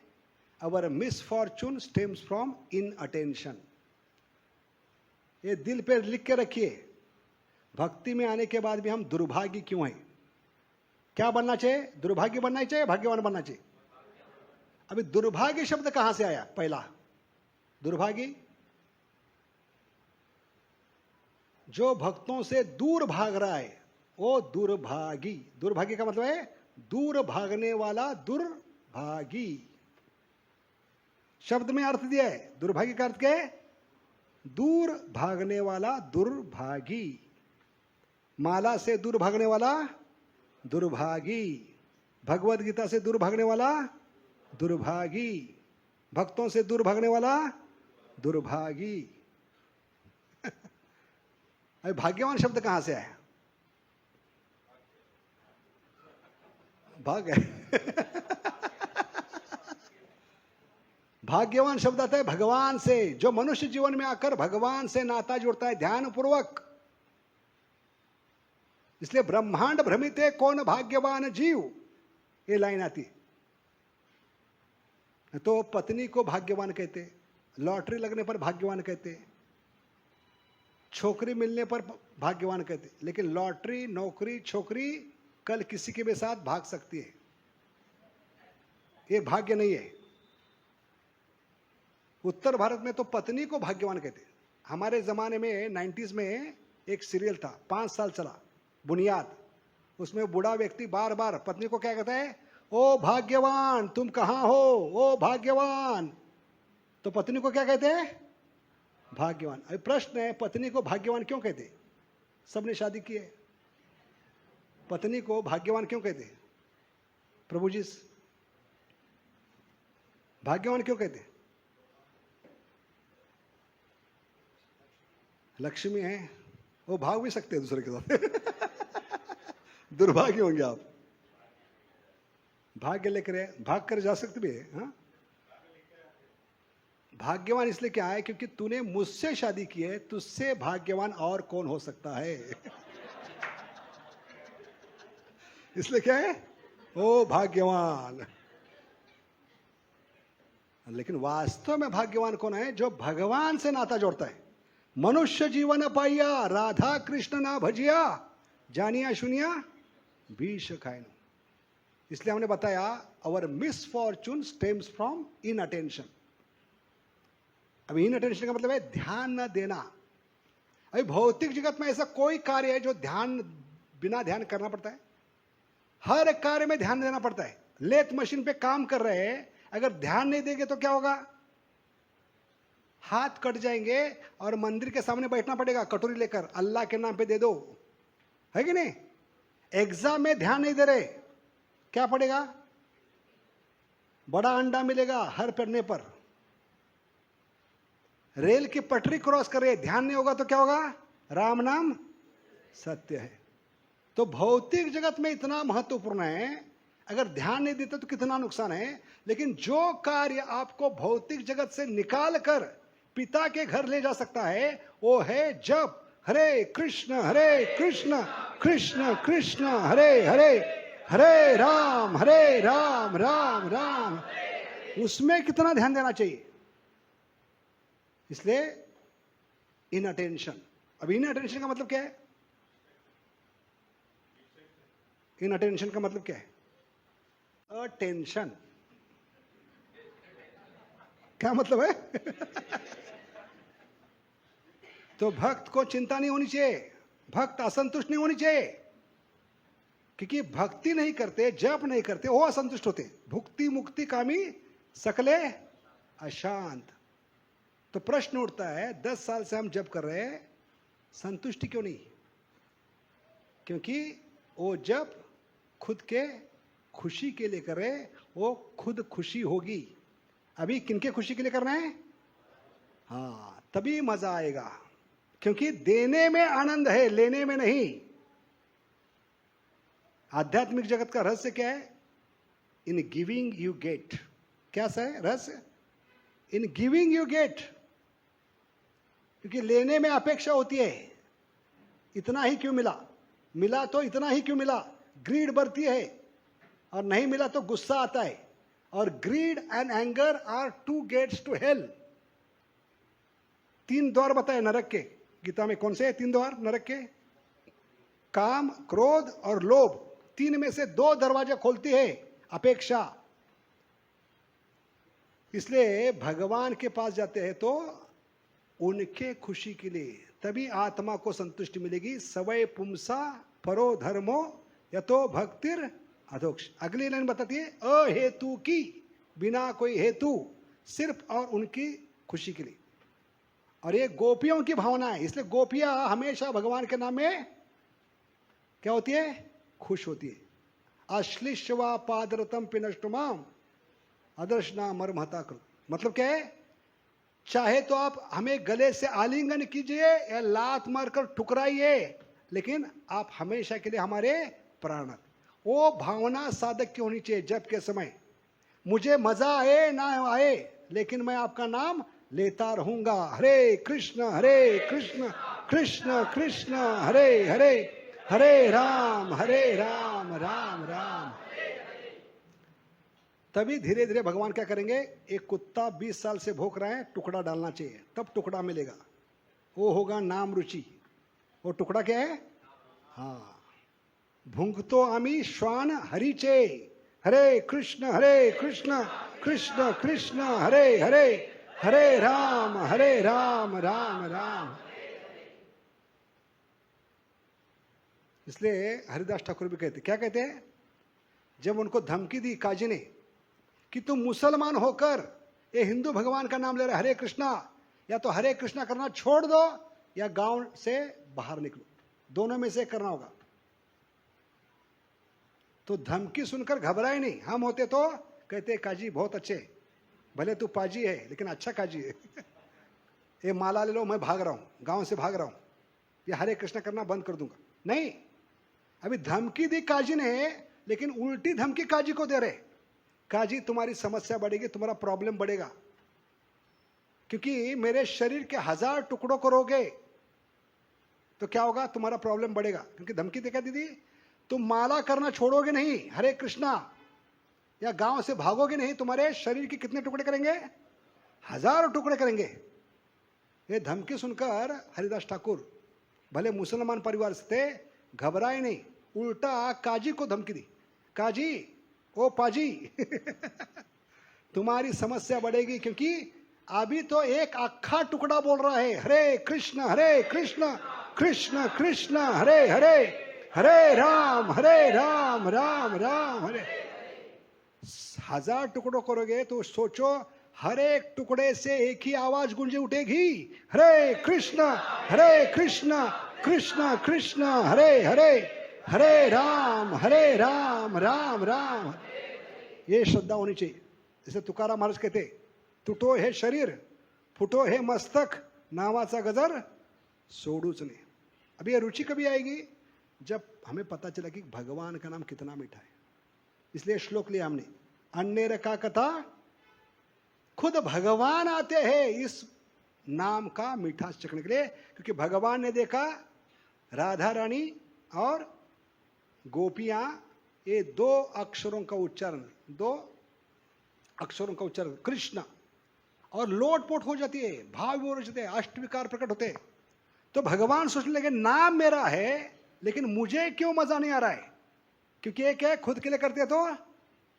our misfortune stems from inattention. ये दिल पे लिख के रखिए, भक्ति में आने के बाद भी हम दुर्भाग्य क्यों हैं। क्या बनना चाहिए, दुर्भाग्य बनना चाहिए, भाग्यवान बनना चाहिए। अभी दुर्भाग्य शब्द कहां से आया, पहला दुर्भाग्य जो भक्तों से दूर भाग रहा है वो दुर्भागी। दुर्भागी का मतलब है दूर भागने वाला, दुर्भागी शब्द में अर्थ दिया है। दुर्भागी का अर्थ क्या है, दूर भागने वाला, दुर्भागी। माला से दूर भागने वाला दुर्भागी, भगवत गीता से दूर भागने वाला दुर्भागी, भक्तों से दूर भागने वाला दुर्भागी। अभी भाग्यवान शब्द कहां से आया, भाग भाग्यवान शब्द आता है भगवान से, जो मनुष्य जीवन में आकर भगवान से नाता जोड़ता है ध्यान पूर्वक। इसलिए ब्रह्मांड भ्रमित है, कौन भाग्यवान जीव, ये लाइन आती है। तो पत्नी को भाग्यवान कहते, लॉटरी लगने पर भाग्यवान कहते, छोकरी मिलने पर भाग्यवान कहते। लेकिन लॉटरी, नौकरी, छोकरी कल किसी के भी साथ भाग सकती है, ये भाग्य नहीं है। उत्तर भारत में तो पत्नी को भाग्यवान कहते। हमारे जमाने में 90s में एक सीरियल था, 5 साल चला, बुनियाद। उसमें बूढ़ा व्यक्ति बार बार पत्नी को क्या कहता है, ओ भाग्यवान तुम कहाँ हो, ओ भाग्यवान। तो पत्नी को क्या कहते हैं? भाग्यवान। अभी प्रश्न है, पत्नी को भाग्यवान क्यों कहते? सबने शादी की है, पत्नी को भाग्यवान क्यों कहते? प्रभु जी भाग्यवान क्यों कहते? लक्ष्मी है, वो भाग भी सकते हैं दूसरे के साथ दुर्भाग्य होंगे आप। भाग्य लेकर भाग कर जा सकते भी है। हाँ? भाग्यवान इसलिए क्या है? क्योंकि तूने मुझसे शादी की है, तुझसे भाग्यवान और कौन हो सकता है इसलिए क्या है? ओ भाग्यवान। लेकिन वास्तव में भाग्यवान कौन है? जो भगवान से नाता जोड़ता है। मनुष्य जीवन पाइया, राधा कृष्ण ना भजिया, जानिया सुनिया विष खाए। इसलिए हमने बताया अवर मिसफॉर्चून स्टेम्स फ्रॉम इनअटेंशन। अब इनअटेंशन का मतलब है ध्यान न देना। अभी भौतिक जगत में ऐसा कोई कार्य है जो बिना ध्यान करना पड़ता है? हर कार्य में ध्यान देना पड़ता है। लेथ मशीन पे काम कर रहे हैं, अगर ध्यान नहीं देंगे तो क्या होगा? हाथ कट जाएंगे और मंदिर के सामने बैठना पड़ेगा कटोरी लेकर, अल्लाह के नाम पे दे दो, है कि नहीं? एग्जाम में ध्यान नहीं दे रहे, क्या पड़ेगा? बड़ा अंडा मिलेगा हर पढ़ने पर। रेल की पटरी क्रॉस कर रहे, ध्यान नहीं होगा तो क्या होगा? राम नाम सत्य है। तो भौतिक जगत में इतना महत्वपूर्ण है, अगर ध्यान नहीं देते तो कितना नुकसान है। लेकिन जो कार्य आपको भौतिक जगत से निकाल कर पिता के घर ले जा सकता है, वो है जप। हरे कृष्ण कृष्ण कृष्ण हरे हरे, हरे राम राम राम। उसमें कितना ध्यान देना चाहिए? इसलिए इनअटेंशन। अब इनअटेंशन का मतलब क्या है? इनअटेंशन का मतलब क्या है? अटेंशन। क्या मतलब है? तो भक्त को चिंता नहीं होनी चाहिए, भक्त असंतुष्ट नहीं होनी चाहिए, क्योंकि भक्ति नहीं करते, जप नहीं करते, वो असंतुष्ट होते। भुक्ति मुक्ति कामी सकले अशांत। तो प्रश्न उठता है, 10 साल से हम जप कर रहे हैं, संतुष्टि क्यों नहीं? क्योंकि वो जप खुद के खुशी के लिए कर रहे, वो खुद खुशी होगी। अभी किनके खुशी के लिए करना है? हाँ, तभी मजा आएगा, क्योंकि देने में आनंद है, लेने में नहीं। आध्यात्मिक जगत का रहस्य क्या है? In giving you get. क्या है रहस्य? In giving you get. क्योंकि लेने में अपेक्षा होती है, इतना ही क्यों मिला, मिला तो इतना ही क्यों मिला, ग्रीड बढ़ती है, और नहीं मिला तो गुस्सा आता है। और greed and anger are 2 gates to hell. 3 द्वार बताए नरक के, गीता में। कौन से 3 द्वार नरक के? काम, क्रोध और लोभ। 3 में से 2 दरवाजे खोलती है अपेक्षा। इसलिए भगवान के पास जाते हैं तो उनके खुशी के लिए, तभी आत्मा को संतुष्टि मिलेगी। सवय पुंसा परो धर्मो यतो भक्तिर अधोक्ष। अगली लाइन बताती है अहेतु की, बिना कोई हेतु, सिर्फ और उनकी खुशी के लिए। और ये गोपियों की भावना है। इसलिए गोपियां हमेशा भगवान के नाम में क्या होती है? खुश होती है। अश्लिष्वा पादरतम पिनष्टुमाम अदर्शना मर्महता करो। मतलब क्या है? चाहे तो आप हमें गले से आलिंगन कीजिए या लात मारकर ठुकराइए, लेकिन आप हमेशा के लिए हमारे प्राण। वो भावना साधक की होनी चाहिए जप के समय। मुझे मजा आए ना आए, लेकिन मैं आपका नाम लेता रहूंगा। हरे कृष्ण कृष्ण कृष्ण हरे हरे, हरे राम राम राम। तभी धीरे धीरे भगवान क्या करेंगे? एक कुत्ता 20 साल से भौंक रहा है, टुकड़ा डालना चाहिए, तब टुकड़ा मिलेगा। वो होगा नाम रुचि। वो टुकड़ा क्या है? हाँ, भुंगतो आमी श्वान हरिचे। हरे कृष्ण कृष्ण कृष्ण हरे हरे, हरे राम राम राम। इसलिए हरिदास ठाकुर भी कहते, क्या कहते हैं? जब उनको धमकी दी काजी ने कि तुम मुसलमान होकर ये हिंदू भगवान का नाम ले रहे हरे कृष्णा, या तो हरे कृष्णा करना छोड़ दो या गांव से बाहर निकलो, दोनों में से करना होगा। तो धमकी सुनकर घबराए नहीं। हम होते तो कहते काजी बहुत अच्छे, भले तू पाजी है लेकिन अच्छा काजी है ये माला ले लो, मैं भाग रहा हूं, गांव से भाग रहा हूं, ये हरे कृष्णा करना बंद कर दूंगा। नहीं, अभी धमकी दी काजी ने, लेकिन उल्टी धमकी काजी को दे रहे। काजी तुम्हारी समस्या बढ़ेगी, तुम्हारा प्रॉब्लम बढ़ेगा, क्योंकि मेरे शरीर के 1000 टुकड़ों करोगे तो क्या होगा, तुम्हारा प्रॉब्लम बढ़ेगा। क्योंकि धमकी देखा दीदी, तुम माला करना छोड़ोगे नहीं हरे कृष्णा, या गांव से भागोगे नहीं, तुम्हारे शरीर के कितने टुकड़े करेंगे, 1000 टुकड़े करेंगे। ये धमकी सुनकर हरिदास ठाकुर भले मुसलमान परिवार से थे, घबराए नहीं, उल्टा काजी को धमकी दी, काजी ओ पाजी तुम्हारी समस्या बढ़ेगी, क्योंकि अभी तो एक अक्खा टुकड़ा बोल रहा है हरे कृष्ण कृष्ण कृष्ण हरे हरे, हरे राम राम राम हरे। 1000 टुकड़ों करोगे तो सोचो, हर एक टुकड़े से एक ही आवाज गूंजे उठेगी, हरे कृष्ण कृष्ण कृष्ण हरे हरे, हरे राम राम राम। ये श्रद्धा होनी चाहिए। जैसे तुकाराम महाराज कहते, तुटो हे शरीर फुटो हे मस्तक, नावाचा गजर सोडूच ने। अभी ये रुचि कभी आएगी जब हमें पता चला कि भगवान का नाम कितना मीठा है। इसलिए श्लोक लिया हमने, अन्य का कथा, खुद भगवान आते हैं इस नाम का मीठा चखने के लिए, क्योंकि भगवान ने देखा राधा रानी और गोपियां, ये 2 अक्षरों का उच्चारण, 2 अक्षरों का उच्चारण कृष्ण, और लोटपोट हो जाती है, भाव हो जाते हैं, अष्टविकार प्रकट होते हैं। तो भगवान सोचने लगे नाम मेरा है लेकिन मुझे क्यों मजा नहीं आ रहा है, क्योंकि एक है खुद के लिए करते तो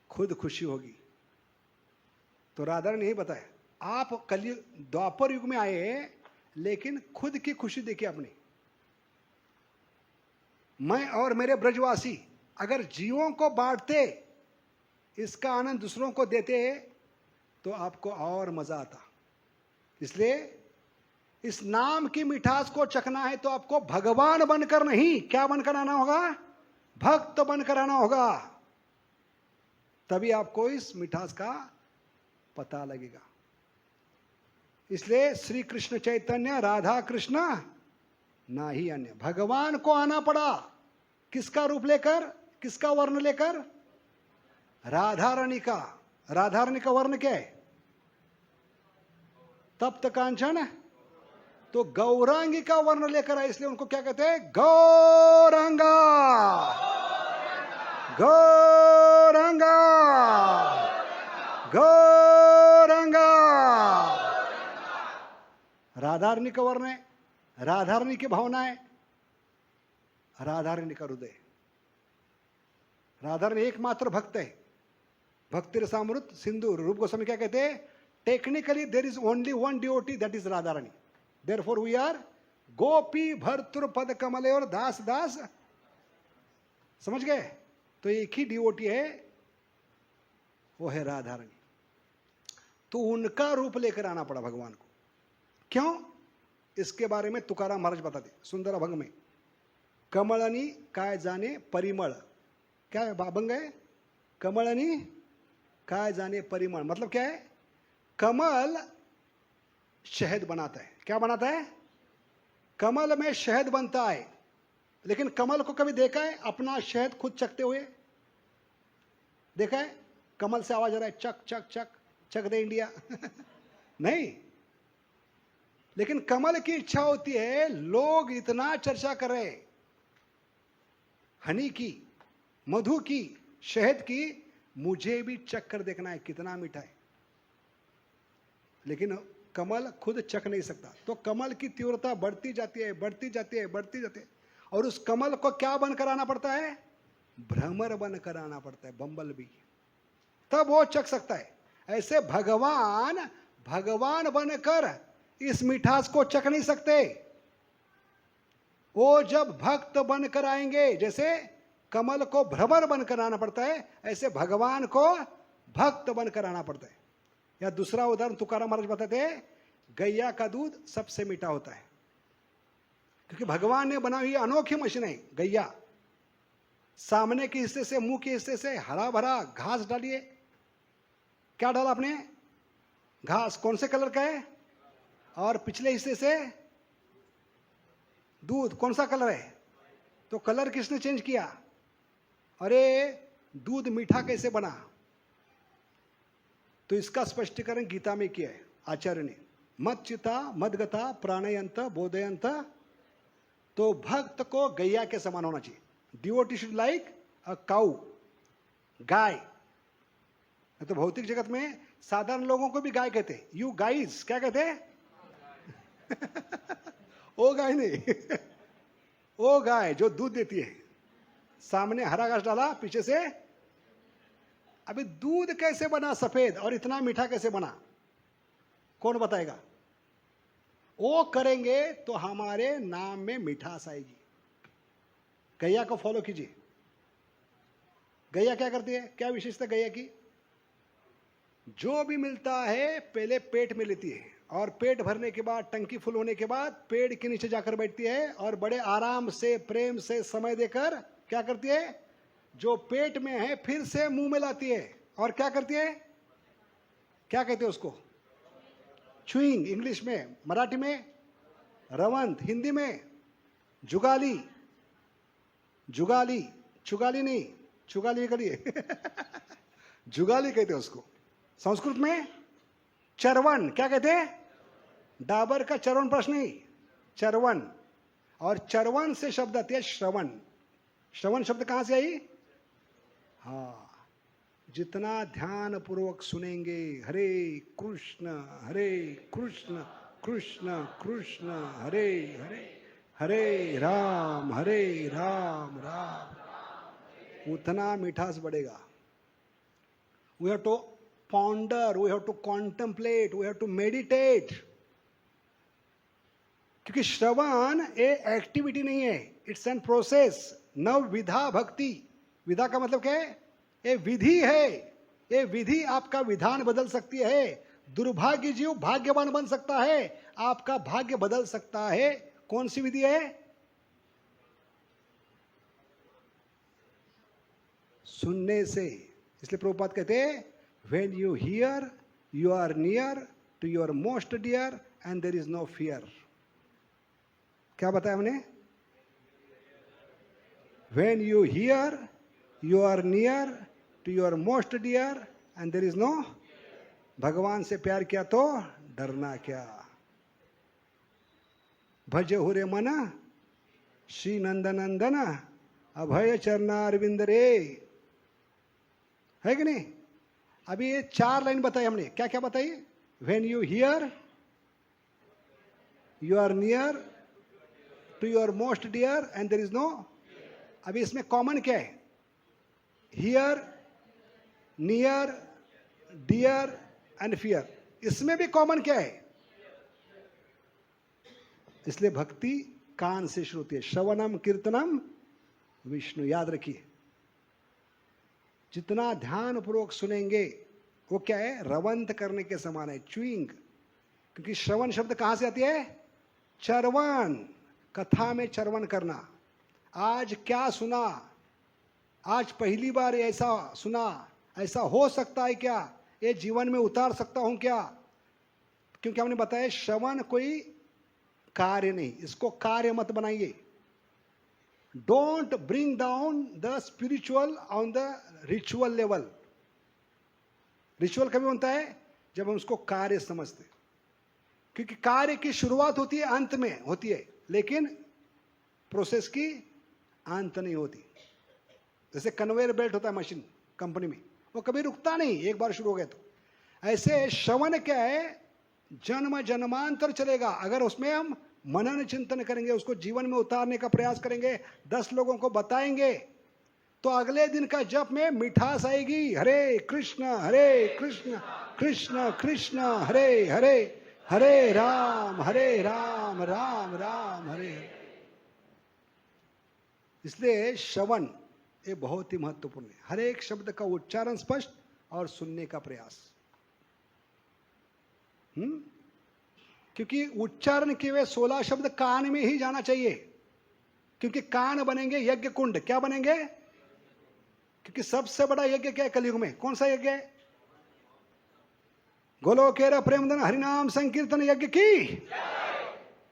खुद खुशी होगी। तो राधा ने नहीं बताया, आप कलयुग द्वापर युग में आए लेकिन खुद की खुशी देखिए अपनी। मैं और मेरे ब्रजवासी अगर जीवों को बांटते, इसका आनंद दूसरों को देते, तो आपको और मजा आता। इसलिए इस नाम की मिठास को चखना है तो आपको भगवान बनकर नहीं, क्या बनकर आना होगा, भक्त बनकर आना होगा, तभी आपको इस मिठास का पता लगेगा। इसलिए श्री कृष्ण चैतन्य राधा कृष्ण ना ही अन्य, भगवान को आना पड़ा। किसका रूप लेकर, किसका वर्ण लेकर, राधा रानी का। राधा रानी का वर्ण क्या है, तप्त कांचन, तो गौरांगी का वर्ण लेकर आए, इसलिए उनको क्या कहते हैं, गौरांगा गौरांगा गौरांगा। राधारणी का वर्ण है, राधारणी की भावना है, राधारणी का हृदय। राधारणी एकमात्र भक्त है, भक्ति रसामृत सिंधु। रूप गोस्वामी क्या कहते हैं, technically there is only one devotee, that is Radharani. Therefore we are गोपी भर्तृ पद कमले और दास दास, समझ गए। तो एक ही डिवोटी है, वो है राधा रानी। तो उनका रूप लेकर आना पड़ा भगवान को। क्यों, इसके बारे में तुकाराम महाराज बताते सुंदर अभंग में, कमळनी काय जाने परिमळ। क्या अभंग है, कमळनी काय जाने परिमळ, मतलब क्या है, कमल शहद बनाता है। क्या बनाता है, कमल में शहद बनता है, लेकिन कमल को कभी देखा है अपना शहद खुद चखते हुए, देखा है, कमल से आवाज आ रहा है चक चक चक चक दे इंडिया नहीं, लेकिन कमल की इच्छा होती है, लोग इतना चर्चा कर रहे हैं हनी की, मधु की, शहद की, मुझे भी चख कर देखना है कितना मीठा है। लेकिन कमल खुद चख नहीं सकता, तो कमल की तीव्रता बढ़ती जाती है, बढ़ती जाती है, बढ़ती जाती है, और उस कमल को क्या बनकर आना पड़ता है, भ्रमर बनकर आना पड़ता है, बम्बल भी, तब वो चख सकता है। ऐसे भगवान भगवान बनकर इस मिठास को चख नहीं सकते, वो जब भक्त बनकर आएंगे, जैसे कमल को भ्रमर बनकर आना पड़ता है, ऐसे भगवान को भक्त बनकर आना पड़ता है। या दूसरा उदाहरण तुकाराम महाराज बताते हैं, गैया का दूध सबसे मीठा होता है, क्योंकि भगवान ने बनाई हुई अनोखी मशीन है गैया। सामने के हिस्से से, मुंह के हिस्से से हरा भरा घास डालिए। क्या डाला आपने? घास। कौन से कलर का है? और पिछले हिस्से से दूध। कौन सा कलर है? तो कलर किसने चेंज किया? अरे दूध मीठा कैसे बना? तो इसका स्पष्टीकरण गीता में किया है आचार्य ने। मत चिता मदगता प्राणयंत बोधयंत। तो भक्त को गैया के समान होना चाहिए। Devotee should like a cow, गाय। तो भौतिक जगत में साधारण लोगों को भी गाय कहते हैं। यू गाइज क्या कहते हैं? ओ गाय नहीं, ओ गाय जो दूध देती है। सामने हरा घास डाला, पीछे से। अभी दूध कैसे बना सफेद और इतना मीठा कैसे बना? कौन बताएगा? वो करेंगे तो हमारे नाम में मिठास आएगी। गैया को फॉलो कीजिए। गैया क्या करती है? क्या विशेषता गैया की? जो भी मिलता है पहले पेट में लेती है, और पेट भरने के बाद, टंकी फुल होने के बाद पेड़ के नीचे जाकर बैठती है, और बड़े आराम से, प्रेम से, समय देकर क्या करती है? जो पेट में है फिर से मुंह में लाती है, और क्या करती है? क्या कहते हैं उसको? च्यूइंग इंग्लिश में, मराठी में रवंत, हिंदी में जुगाली। जुगाली, चुगाली नहीं, चुगाली करिए। जुगाली कहते हैं उसको। संस्कृत में चरवन। क्या कहते हैं? डाबर का चरवन ब्रश नहीं, चरवन। और चरवन से शब्द आती है श्रवण। श्रवण शब्द कहां से आई? हाँ, जितना ध्यान पूर्वक सुनेंगे हरे कृष्ण कृष्ण कृष्ण हरे हरे, हरे राम राम राम, उतना मिठास बढ़ेगा। We have to ponder, we have to contemplate, we have to meditate. क्योंकि श्रवण एक एक्टिविटी नहीं है, इट्स एन प्रोसेस। नव विधा भक्ति। विधा का मतलब क्या है? ये विधि है। ये विधि आपका विधान बदल सकती है। दुर्भाग्य जीव भाग्यवान बन सकता है, आपका भाग्य बदल सकता है। कौन सी विधि है? सुनने से। इसलिए प्रभुपाद कहते हैं, when you hear, you are near to your most dear and there is no fear. क्या बताया हमने? When you hear, you are near to your most dear and there is no. भगवान से प्यार किया तो डरना क्या? भज हुरे मना श्री नंदनंदन अभय चरणारविंद रे। है कि नहीं? अभी ये 4 लाइन बताई हमने। क्या क्या बताई? When you hear, you are near to your most dear and there is no. अभी इसमें कॉमन क्या है? Hear, near, dear and fear। इसमें भी कॉमन क्या है? इसलिए भक्ति कान से शुरू होती है। श्रवणम कीर्तनम विष्णु। याद रखिए, जितना ध्यान पूर्वक सुनेंगे वो क्या है? रवंत करने के समान है, च्यूइंग। क्योंकि श्रवण शब्द कहां से आती है? चरवन। कथा में चरवन करना। आज क्या सुना? आज पहली बार ऐसा सुना, ऐसा हो सकता है क्या? ये जीवन में उतार सकता हूं क्या? क्योंकि हमने बताया श्रवण कोई कार्य नहीं, इसको कार्य मत बनाइए। Don't bring down the spiritual on the ritual level. Ritual कभी बनता है जब हम उसको कार्य समझते हैं, क्योंकि कार्य की शुरुआत होती है अंत में होती है, लेकिन प्रोसेस की अंत नहीं होती। जैसे कन्वेयर बेल्ट होता है मशीन कंपनी में, वो कभी रुकता नहीं, एक बार शुरू हो गया तो। ऐसे श्रवण क्या है? जन्म जन्मांतर चलेगा। अगर उसमें हम मनन चिंतन करेंगे, उसको जीवन में उतारने का प्रयास करेंगे, 10 लोगों को बताएंगे, तो अगले दिन का जप में मिठास आएगी। हरे कृष्ण कृष्ण कृष्ण हरे हरे, हरे राम राम राम हरे हरे। इसलिए श्रवण ये बहुत ही महत्वपूर्ण है। हर एक शब्द का उच्चारण स्पष्ट और सुनने का प्रयास। क्योंकि उच्चारण के वे 16 शब्द कान में ही जाना चाहिए, क्योंकि कान बनेंगे यज्ञ कुंड। क्या बनेंगे? क्योंकि सबसे बड़ा यज्ञ क्या है कलयुग में? कौन सा यज्ञ है? गोलोकेरा प्रेमधन हरिनाम संकीर्तन यज्ञ की।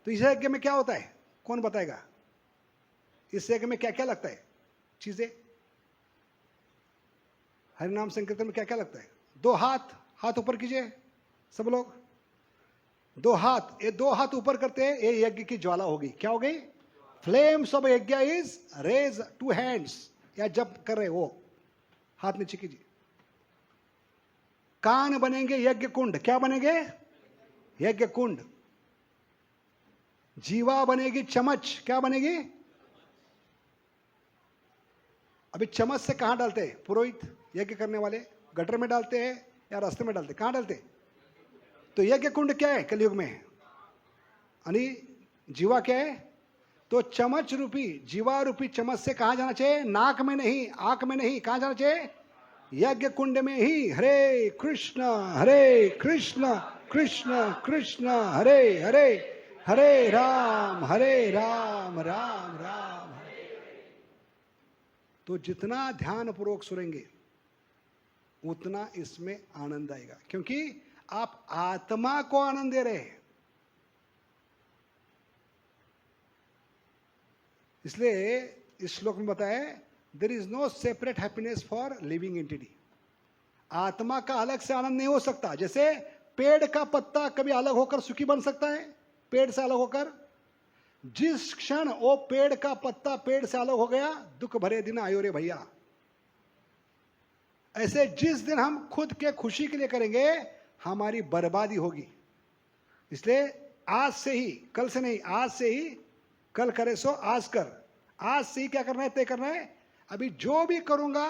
तो इस यज्ञ में क्या होता है? कौन बताएगा? इस यज्ञ में क्या क्या लगता है चीजें? हरिनाम संकीर्तन में क्या क्या लगता है? 2 हाथ, हाथ ऊपर कीजिए सब लोग। 2 हाथ, ये 2 हाथ ऊपर करते हैं, ये यज्ञ की ज्वाला होगी। क्या हो गई? फ्लेम्स ऑफ यज्ञ इज रेज 2 हैंड्स। या जब कर रहे वो हाथ नीचे कीजिए। कान बनेंगे यज्ञ कुंड। क्या बनेंगे? यज्ञ कुंड। जीवा बनेगी चमच। क्या बनेगी? अभी चम्मच से कहां डालते हैं पुरोहित? यज्ञ करने वाले गटर में डालते हैं या रास्ते में डालते? कहां डालते? तो यज्ञ कुंड क्या है कलयुग में? यानी जीवा क्या है? तो चम्मच रूपी, जीवा रूपी चम्मच से कहां जाना चाहिए? नाक में नहीं, आंख में नहीं, कहां जाना चाहिए? यज्ञ कुंड में ही। हरे कृष्ण कृष्ण कृष्ण हरे हरे, हरे राम राम राम हरे। तो जितना ध्यान पूर्वक सुनेंगे उतना इसमें आनंद आएगा, क्योंकि आप आत्मा को आनंद दे रहे हैं। इसलिए इस श्लोक में बताया, there is no separate happiness for living entity. आत्मा का अलग से आनंद नहीं हो सकता। जैसे पेड़ का पत्ता कभी अलग होकर सुखी बन सकता है पेड़ से अलग होकर? जिस क्षण वो पेड़ का पत्ता पेड़ से अलग हो गया, दुख भरे दिन आयो रे भैया। ऐसे जिस दिन हम खुद के खुशी के लिए करेंगे, हमारी बर्बादी होगी। इसलिए आज से ही, कल से नहीं, आज से ही, कल करे सो आज कर। आज से ही क्या करना है? तय करना है अभी जो भी करूंगा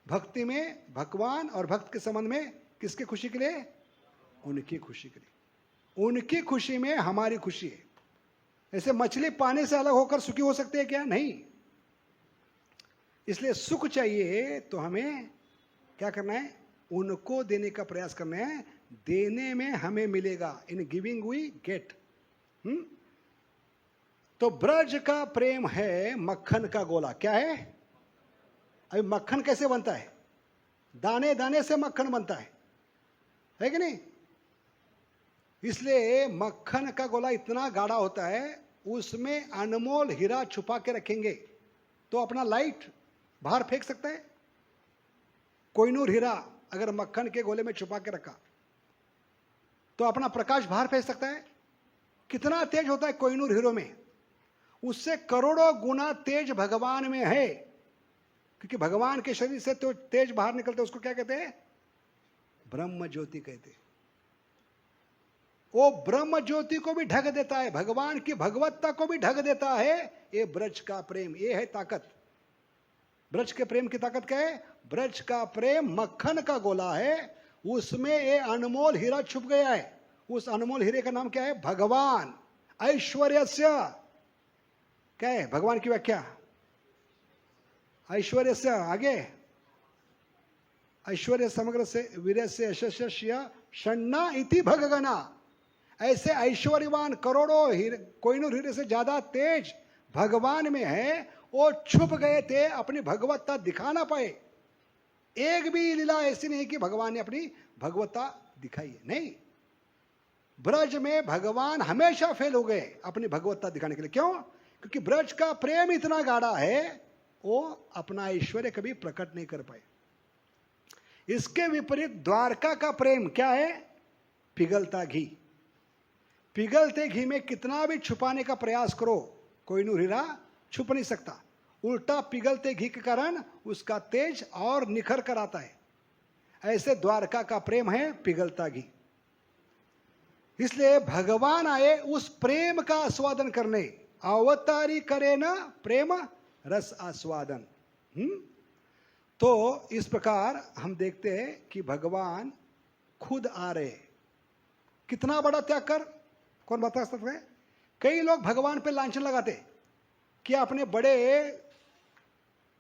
भक्ति में, भगवान और भक्त के संबंध में, किसके खुशी के लिए? उनकी खुशी के लिए। उनकी खुशी में हमारी खुशी है। ऐसे मछली पानी से अलग होकर सुखी हो सकती है क्या? नहीं। इसलिए सुख चाहिए तो हमें क्या करना है? उनको देने का प्रयास करना है। देने में हमें मिलेगा। In giving we get. तो ब्रज का प्रेम है मक्खन का गोला। क्या है? अभी मक्खन कैसे बनता है? दाने दाने से मक्खन बनता है कि नहीं? इसलिए मक्खन का गोला इतना गाढ़ा होता है, उसमें अनमोल हीरा छुपा के रखेंगे तो अपना लाइट बाहर फेंक सकता है। कोहिनूर हीरा अगर मक्खन के गोले में छुपा के रखा तो अपना प्रकाश बाहर फेंक सकता है। कितना तेज होता है कोहिनूर हीरो में? उससे करोड़ों गुना तेज भगवान में है, क्योंकि भगवान के शरीर से तो तेज बाहर निकलते, उसको क्या कहते हैं? ब्रह्म ज्योति कहते हैं। वो ब्रह्म ज्योति को भी ढक देता है, भगवान की भगवत्ता को भी ढक देता है। ये ब्रज का प्रेम, ये है ताकत। ब्रज के प्रेम की ताकत क्या है? ब्रज का प्रेम मक्खन का गोला है, उसमें ये अनमोल हीरा छुप गया है। उस अनमोल हीरे का नाम क्या है? भगवान। ऐश्वर्यस्य क्या है भगवान की व्याख्या? ऐश्वर्यस्य आगे ऐश्वर्य समग्र से वीरस्य यशस्य षण्णा इति भगगना। ऐसे ऐश्वर्यवान करोड़ों कोहिनूर हीरे से ज्यादा तेज भगवान में है। वो छुप गए थे, अपनी भगवत्ता दिखा ना पाए। एक भी लीला ऐसी नहीं कि भगवान ने अपनी भगवत्ता दिखाई है, नहीं। ब्रज में भगवान हमेशा फेल हो गए अपनी भगवत्ता दिखाने के लिए। क्यों? क्योंकि ब्रज का प्रेम इतना गाढ़ा है, वो अपना ऐश्वर्य कभी प्रकट नहीं कर पाए। इसके विपरीत द्वारका का प्रेम क्या है? पिघलता घी। पिघलते घी में कितना भी छुपाने का प्रयास करो, कोहिनूर हीरा छुप नहीं सकता। उल्टा पिघलते घी के कारण उसका तेज और निखर कर आता है। ऐसे द्वारका का प्रेम है पिघलता घी। इसलिए भगवान आए उस प्रेम का आस्वादन करने। अवतारी करे ना प्रेम रस आस्वादन। तो इस प्रकार हम देखते हैं कि भगवान खुद आ रहे। कितना बड़ा त्याग कर, कौन बता सकता है? कई लोग भगवान पे लांछन लगाते कि अपने बड़े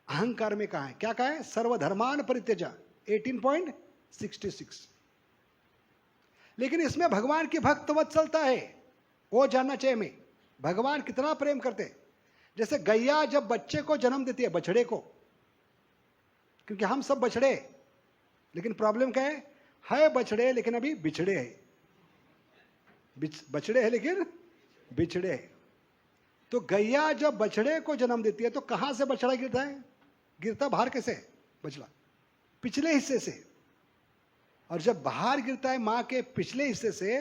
अहंकार में कहा है, क्या कहा है? सर्वधर्मान परित्यजा 18.66। लेकिन इसमें भगवान की भक्त वत्सलता है, वो जानना चाहिए हमें भगवान कितना प्रेम करते हैं। जैसे गैया जब बच्चे को जन्म देती है, बछड़े को, क्योंकि हम सब बछड़े, लेकिन प्रॉब्लम क्या है बछड़े लेकिन अभी बिछड़े है, बछड़े है लेकिन बिछड़े है। तो गैया जब बछड़े को जन्म देती है तो कहां से बछड़ा गिरता है? गिरता बाहर कैसे? बछड़ा पिछले हिस्से से। और जब बाहर गिरता है मां के पिछले हिस्से से,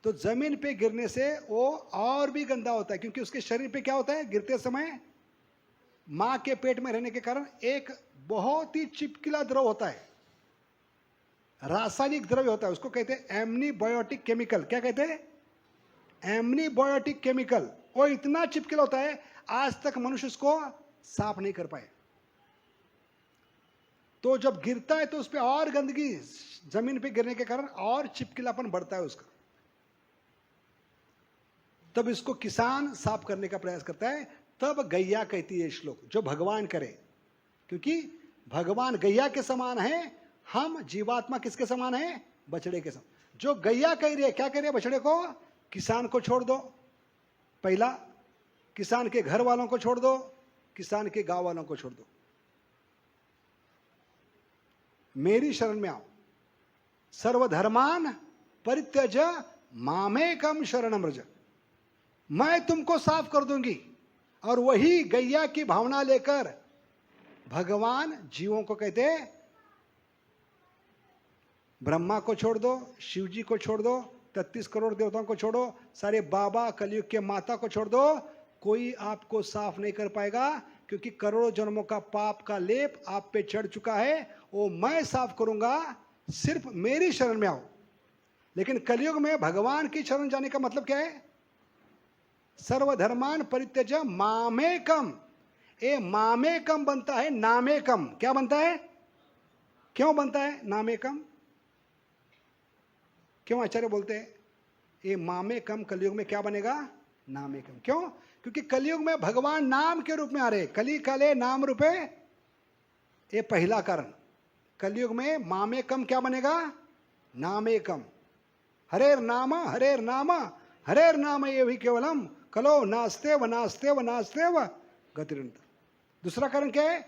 तो जमीन पे गिरने से वो और भी गंदा होता है, क्योंकि उसके शरीर पे क्या होता है गिरते समय? मां के पेट में रहने के कारण एक बहुत ही चिपकिला द्रव होता है, रासायनिक द्रव्य होता है, उसको कहते हैं एमनीबायोटिक केमिकल। क्या कहते हैं? एमनीबायोटिक केमिकल। वो इतना चिपकिला होता है, आज तक मनुष्य उसको साफ नहीं कर पाए। तो जब गिरता है तो उस पर और गंदगी, जमीन पे गिरने के कारण और चिपकिलापन बढ़ता है उसका। तब इसको किसान साफ करने का प्रयास करता है। तब गैया कहती है श्लोक, जो भगवान करे, क्योंकि भगवान गैया के समान है, हम जीवात्मा किसके समान है? बछड़े के समान। जो गैया कह रही है, क्या कह रही है बछड़े को? किसान को छोड़ दो, पहला किसान के घर वालों को छोड़ दो, किसान के गांव वालों को छोड़ दो, मेरी शरण में आओ। सर्वधर्मान परित्यज मामेकम शरणम व्रज, मैं तुमको साफ कर दूंगी। और वही गैया की भावना लेकर भगवान जीवों को कहते हैं, ब्रह्मा को छोड़ दो, शिव जी को छोड़ दो, 33 करोड़ देवताओं को छोड़ो, सारे बाबा कलयुग के माता को छोड़ दो, कोई आपको साफ नहीं कर पाएगा, क्योंकि करोड़ों जन्मों का पाप का लेप आप पे चढ़ चुका है, वो मैं साफ करूंगा, सिर्फ मेरी शरण में आओ। लेकिन कलयुग में भगवान की शरण जाने का मतलब क्या है? सर्वधर्मान परित्यज मामेकम। ए मामेकम बनता है नामेकम। क्या बनता है? क्यों बनता है नामेकम? क्यों आचार्य बोलते हैं ये मामेकम कलयुग में क्या बनेगा? नामेकम। क्यों? क्योंकि कलयुग में भगवान नाम के रूप में आ रहे, कली काले नाम रूपे, ये पहला कारण। कलयुग में मामेकम क्या बनेगा? नामेकम। हरेर नाम हरेर नाम हरेर नाम ये भी केवलम कलो नास्ते व नास्ते व नास्ते व गतिरंत। दूसरा कारण क्या है?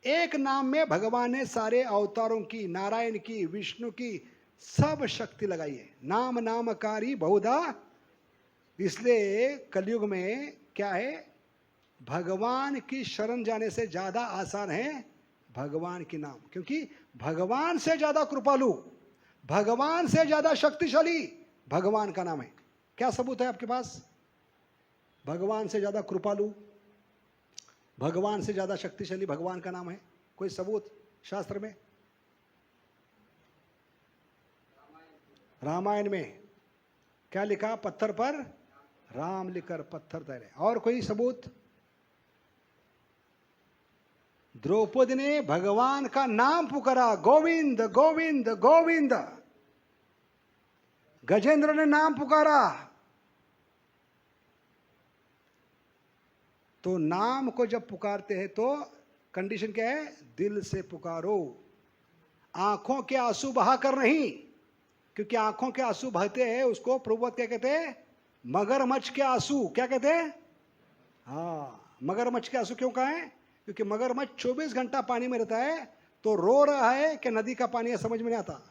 एक नाम में भगवान ने सारे अवतारों की, नारायण की, विष्णु की, सब शक्ति लगाई है। नाम नामकारी बहुधा। इसलिए कलयुग में क्या है? भगवान की शरण जाने से ज्यादा आसान है भगवान की नाम, क्योंकि भगवान से ज्यादा कृपालु, भगवान से ज्यादा शक्तिशाली भगवान का नाम है। क्या सबूत है आपके पास? भगवान से ज्यादा कृपालु, भगवान से ज्यादा शक्तिशाली भगवान का नाम है? कोई सबूत शास्त्र में? रामायण में क्या लिखा? पत्थर पर राम लिखकर पत्थर तैरे। और कोई सबूत? द्रौपदी ने भगवान का नाम पुकारा, गोविंद गोविंद गोविंद। गजेंद्र ने नाम पुकारा। तो नाम को जब पुकारते हैं तो कंडीशन क्या है? दिल से पुकारो, आंखों के आंसू बहाकर नहीं, क्योंकि आंखों के आंसू बहते हैं उसको प्रभुपद क्या कहते हैं? मगरमच्छ के आंसू। क्या कहते हैं? हाँ, मगरमच्छ के आंसू क्यों कहा है? क्योंकि मगरमच्छ 24 घंटा पानी में रहता है, तो रो रहा है कि नदी का पानी है, समझ में नहीं आता।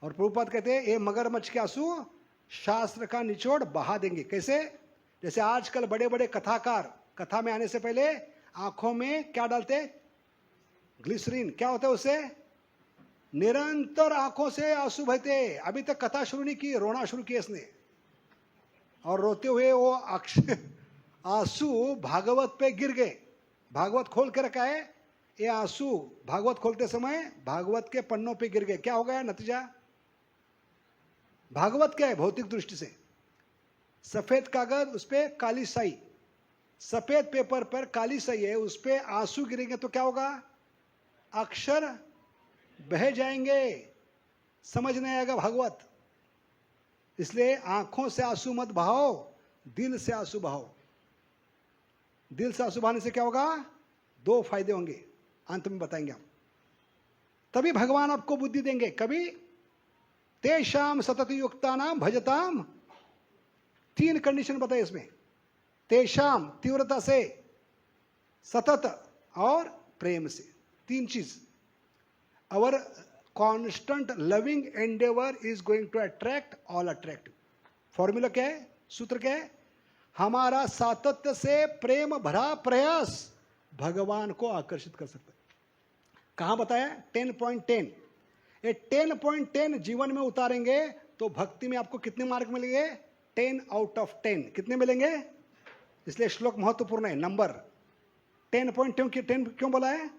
और प्रभुपाद कहते हैं ये मगरमच्छ के आंसू शास्त्र का निचोड़ बहा देंगे। कैसे? जैसे आजकल बड़े बड़े कथाकार कथा में आने से पहले आंखों में क्या डालते? ग्लिसरीन। क्या होता है उससे? निरंतर आंखों से आंसू बहते। अभी तक कथा शुरू नहीं की, रोना शुरू किया इसने, और रोते हुए वो आंसू भागवत पे गिर गए। भागवत खोल के रखा है, ये आंसू भागवत खोलते समय भागवत के पन्नों पे गिर गए। क्या हो गया नतीजा? भागवत क्या है भौतिक दृष्टि से? सफेद कागज, उस पर काली स्याही, सफेद पेपर पर काली स्याही है, उस पर आंसू गिरेंगे तो क्या होगा? अक्षर बह जाएंगे, समझ नहीं आएगा भागवत। इसलिए आंखों से आंसू मत बहाओ, दिल से आंसू बहाओ। दिल से आंसू बहाने से क्या होगा? 2 फायदे होंगे, अंत में बताएंगे हम। तभी भगवान आपको बुद्धि देंगे। कभी तेषाम सतत युक्ता नाम भजताम, 3 कंडीशन बताए इसमें। तेषाम तीव्रता से, सतत और प्रेम से, 3 चीज। Our constant loving endeavour is going to attract all attractive. Formula क्या है? सूत्र क्या है? हमारा सातत्य से प्रेम भरा प्रयास भगवान को आकर्षित कर सकता है। कहां बताया? 10.10। ये 10.10 जीवन में उतारेंगे तो भक्ति में आपको कितने मार्क मिलेंगे? 10 आउट ऑफ 10। कितने मिलेंगे? इसलिए श्लोक महत्वपूर्ण है। नंबर 10.10 क्यों बोला है?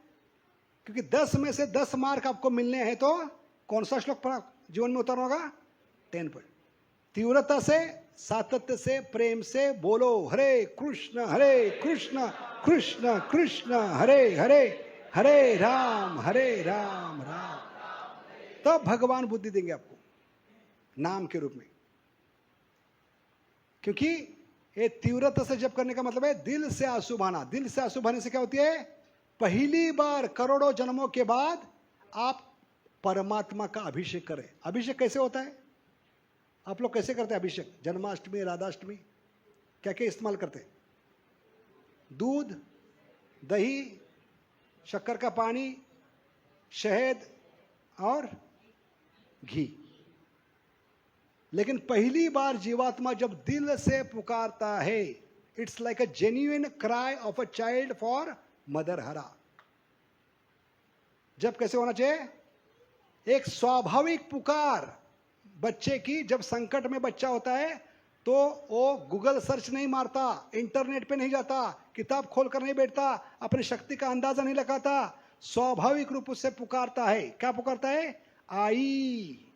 क्योंकि 10 में से 10 मार्क आपको मिलने हैं, तो कौन सा श्लोक पर जीवन में उतारना होगा? 10 पॉइंट। तीव्रता से, सातत्य से, प्रेम से बोलो हरे कृष्ण कृष्ण कृष्ण हरे हरे, हरे राम राम। तब भगवान बुद्धि देंगे आपको नाम के रूप में। क्योंकि ये तीव्रता से जप करने का मतलब है दिल से आंसू बहाना। दिल से आंसू बहाने से क्या होती है? पहली बार करोड़ों जन्मों के बाद आप परमात्मा का अभिषेक करें। अभिषेक कैसे होता है? आप लोग कैसे करते हैं अभिषेक? जन्माष्टमी, राधाष्टमी, क्या क्या इस्तेमाल करते हैं? दूध, दही, शक्कर का पानी, शहद और घी। लेकिन पहली बार जीवात्मा जब दिल से पुकारता है, it's like a genuine cry of a child for mother हरा। जब कैसे होना चाहिए? एक स्वाभाविक पुकार बच्चे की। जब संकट में बच्चा होता है तो वो गूगल सर्च नहीं मारता, इंटरनेट पे नहीं जाता, किताब खोलकर नहीं बैठता, अपनी शक्ति का अंदाजा नहीं लगाता, स्वाभाविक रूप से पुकारता है। क्या पुकारता है? आई,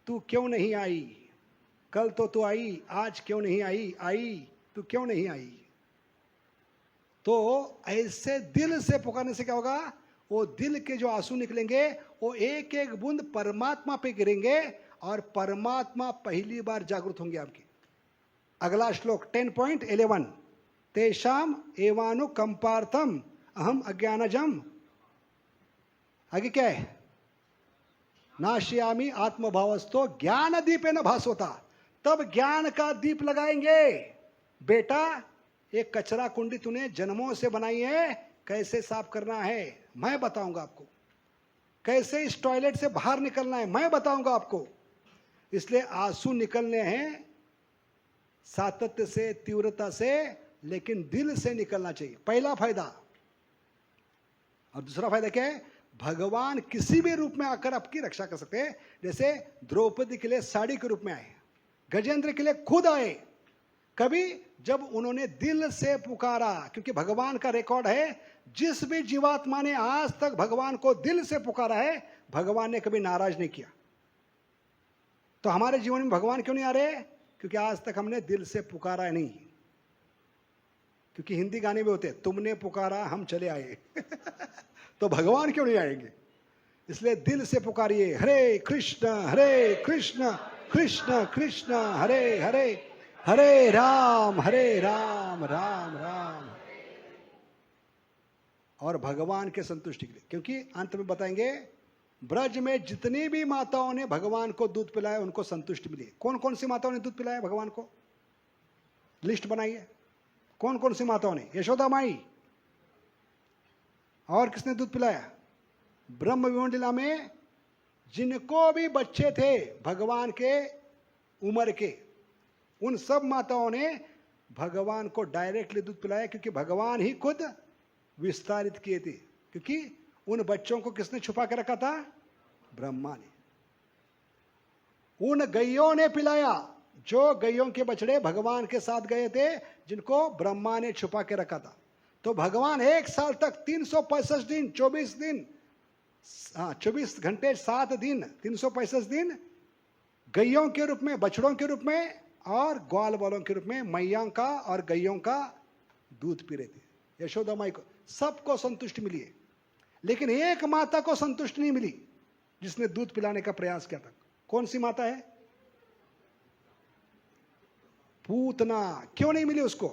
तू क्यों नहीं आई? कल तो तू आई, आज क्यों नहीं आई? आई, तू क्यों नहीं आई? तो ऐसे दिल से पुकारने से क्या होगा? वो दिल के जो आंसू निकलेंगे वो एक एक बूंद परमात्मा पे गिरेंगे और परमात्मा पहली बार जागृत होंगे आपकी। अगला श्लोक 10.11। तेषाम एवानुकंपार्थम अहम अज्ञानजम। आगे क्या है? नाश्यामी आत्मभावस्तो ज्ञान दीपे न भासोता। तब ज्ञान का दीप लगाएंगे। बेटा, एक कचरा कुंडी तूने जन्मों से बनाई है, कैसे साफ करना है मैं बताऊंगा आपको। कैसे इस टॉयलेट से बाहर निकलना है मैं बताऊंगा आपको। इसलिए आंसू निकलने हैं सातत्य से, तीव्रता से, लेकिन दिल से निकलना चाहिए। पहला फायदा। और दूसरा फायदा क्या है? भगवान किसी भी रूप में आकर आपकी रक्षा कर सकते हैं। जैसे द्रौपदी के लिए साड़ी के रूप में आए, गजेंद्र के लिए खुद आए। कभी जब उन्होंने दिल से पुकारा, क्योंकि भगवान का रिकॉर्ड है, जिस भी जीवात्मा ने आज तक भगवान को दिल से पुकारा है, भगवान ने कभी नाराज नहीं किया। तो हमारे जीवन में भगवान क्यों नहीं आ रहे? क्योंकि आज तक हमने दिल से पुकारा नहीं। क्योंकि हिंदी गाने में होते हैं, तुमने पुकारा हम चले आए। तो भगवान क्यों नहीं आएंगे? इसलिए दिल से पुकारिए, हरे कृष्ण कृष्ण कृष्ण हरे हरे, हरे राम राम राम। और भगवान के संतुष्टि के लिए। क्योंकि अंत में बताएंगे, ब्रज में जितनी भी माताओं ने भगवान को दूध पिलाया उनको संतुष्टि मिली। कौन कौन सी माताओं ने दूध पिलाया भगवान को? लिस्ट बनाइए। कौन कौन सी माताओं ने? यशोदा माई। और किसने दूध पिलाया? ब्रह्म विमोचन लीला में जिनको भी बच्चे थे भगवान के उम्र के, उन सब माताओं ने भगवान को डायरेक्टली दूध पिलाया। क्योंकि भगवान ही खुद विस्तारित किए थे। क्योंकि उन बच्चों को किसने छुपा के रखा था? ब्रह्मा ने। उन गैयों ने पिलाया, जो गैयों के बछड़े भगवान के साथ गए थे, जिनको ब्रह्मा ने छुपा के रखा था। तो भगवान 1 साल तक 365 दिन, 24 घंटे 7 दिन, 365 दिन गैयों के रूप में, बछड़ों के रूप में और ग्वाल वालों के रूप में मैया का और गैयों का दूध पी रहे थे। यशोदा माई को सबको संतुष्टि मिली है, लेकिन एक माता को संतुष्टि नहीं मिली जिसने दूध पिलाने का प्रयास किया था। कौन सी माता है? पूतना। क्यों नहीं मिली उसको?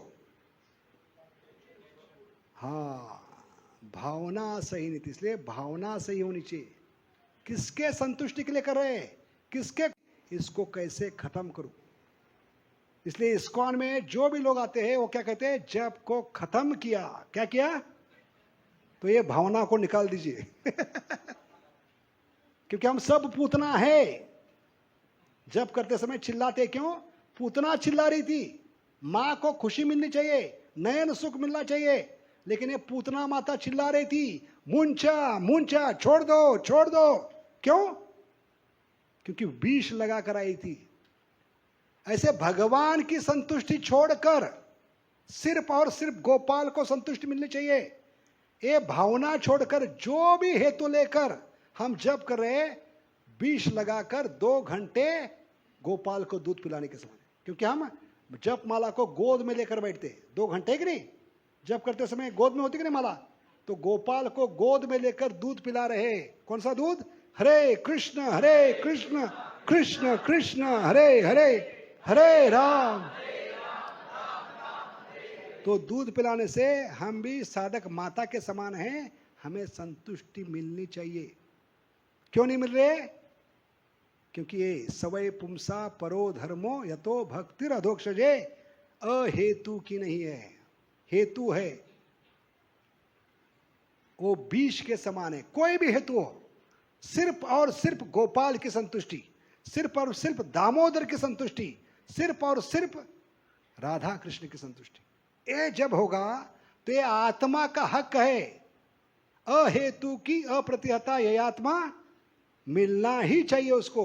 हाँ, भावना सही नहीं थी, इसलिए भावना सही होनी चाहिए। किसके संतुष्टि के लिए कर रहे हैं, किसके, इसको कैसे खत्म करूं। इसलिए इस्कॉन में जो भी लोग आते हैं वो क्या कहते हैं, जब को खत्म किया, क्या किया, तो ये भावना को निकाल दीजिए क्योंकि हम सब पूतना है। जब करते समय चिल्लाते क्यों, पूतना चिल्ला रही थी, मां को खुशी मिलनी चाहिए, नयन सुख मिलना चाहिए, लेकिन ये पूतना माता चिल्ला रही थी, मुंचा मुंचा, छोड़ दो छोड़ दो। क्यों, क्योंकि विष लगा कर आई थी। ऐसे भगवान की संतुष्टि छोड़कर सिर्फ और सिर्फ गोपाल को संतुष्टि मिलनी चाहिए। ये भावना छोड़कर जो भी हेतु लेकर हम जप कर रहे, विष लगाकर 2 घंटे गोपाल को दूध पिलाने के समान। क्योंकि हम जप माला को गोद में लेकर बैठते 2 घंटे कि नहीं, जप करते समय गोद में होती कि नहीं माला, तो गोपाल को गोद में लेकर दूध पिला रहे। कौन सा दूध, हरे कृष्ण कृष्ण कृष्ण हरे हरे, हरे राम। तो दूध पिलाने से हम भी साधक माता के समान हैं, हमें संतुष्टि मिलनी चाहिए। क्यों नहीं मिल रहे, क्योंकि ये सवय पुंसा परो धर्मो यतो भक्तिर अधोक्षजे, अहेतु की नहीं है, हेतु है, वो विष के समान है। कोई भी हेतु हो, सिर्फ और सिर्फ गोपाल की संतुष्टि, सिर्फ और सिर्फ दामोदर की संतुष्टि, सिर्फ और सिर्फ राधा कृष्ण की संतुष्टि, ये जब होगा तो ये आत्मा का हक है। अहेतु की अप्रतिहता ये आत्मा मिलना ही चाहिए उसको।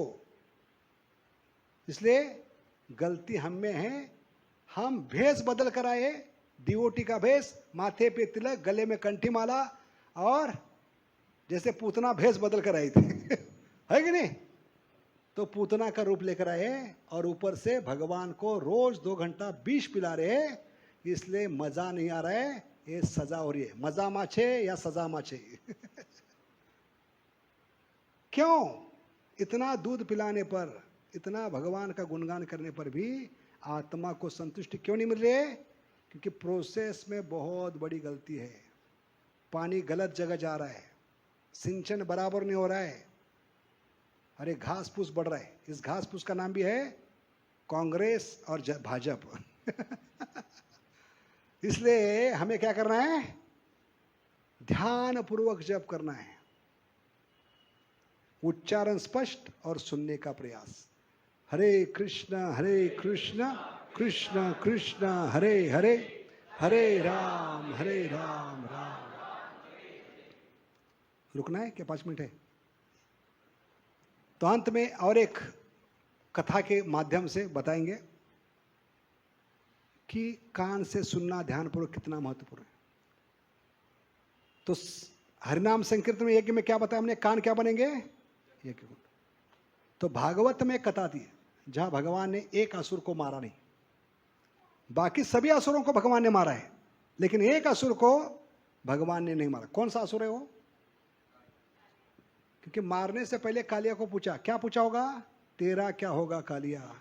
इसलिए गलती हम में है, हम भेष बदल कर आए, डिवोटी का भेष, माथे पे तिलक, गले में कंठी माला, और जैसे पूतना भेष बदल कर आई थी है कि नहीं, तो पूतना का रूप लेकर आए और ऊपर से भगवान को रोज 2 घंटा विष पिला रहे। इसलिए मजा नहीं आ रहा है, ये सजा हो रही है। मजा माछे या सजा माछे क्यों, इतना दूध पिलाने पर, इतना भगवान का गुणगान करने पर भी आत्मा को संतुष्टि क्यों नहीं मिल रही है, क्योंकि प्रोसेस में बहुत बड़ी गलती है। पानी गलत जगह जा रहा है, सिंचन बराबर नहीं हो रहा है, अरे घास फूस बढ़ रहा है। इस घास फूस का नाम भी है कांग्रेस और भाजपा इसलिए हमें क्या करना है, ध्यान पूर्वक जप करना है, उच्चारण स्पष्ट और सुनने का प्रयास। हरे कृष्ण कृष्ण कृष्ण हरे हरे, हरे राम राम राम। रुकना है क्या, 5 मिनट है? तो अंत में और एक कथा के माध्यम से बताएंगे कि कान से सुनना ध्यानपूर्वक कितना महत्वपूर्ण है। तो हरिनाम संकीर्तन में यज्ञ में क्या बताया हमने, कान क्या बनेंगे, यज्ञ। तो भागवत में कथा दी है जहां भगवान ने एक असुर को मारा नहीं, बाकी सभी असुरों को भगवान ने मारा है, लेकिन एक असुर को भगवान ने नहीं मारा। कौन सा असुर है वो? क्योंकि मारने से पहले कालिया को पूछा, क्या पूछा होगा, तेरा क्या होगा कालिया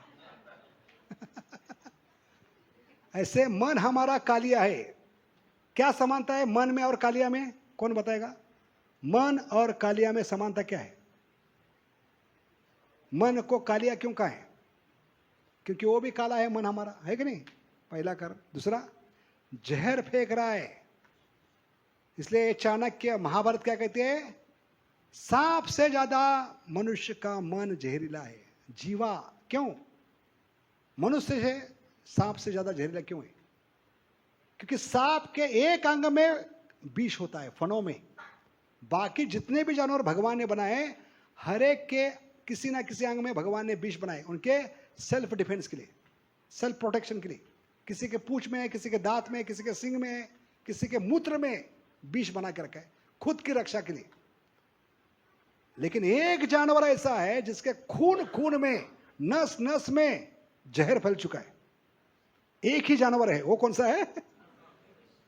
ऐसे मन हमारा कालिया है। क्या समानता है मन में और कालिया में, कौन बताएगा? मन और कालिया में समानता क्या है? मन को कालिया क्यों कहा है? क्योंकि वो भी काला है मन हमारा, है कि नहीं? पहला कर। दूसरा, जहर फेंक रहा है। इसलिए चाणक्य महाभारत क्या कहते हैं, सांप से ज्यादा मनुष्य का मन जहरीला है। जीवा क्यों, मनुष्य से सांप से ज्यादा जहरीला क्यों है? क्योंकि सांप के एक अंग में विष होता है, फनों में। बाकी जितने भी जानवर भगवान ने बनाए, हर एक के किसी ना किसी अंग में भगवान ने विष बनाए, उनके सेल्फ डिफेंस के लिए, सेल्फ प्रोटेक्शन के लिए। किसी के पूंछ में है, किसी के दांत में, किसी के सिंग में है, किसी के मूत्र में विष बना के रखा है, खुद की रक्षा के लिए। लेकिन एक जानवर ऐसा है जिसके खून खून में, नस नस में जहर फैल चुका है। एक ही जानवर है, वो कौन सा है?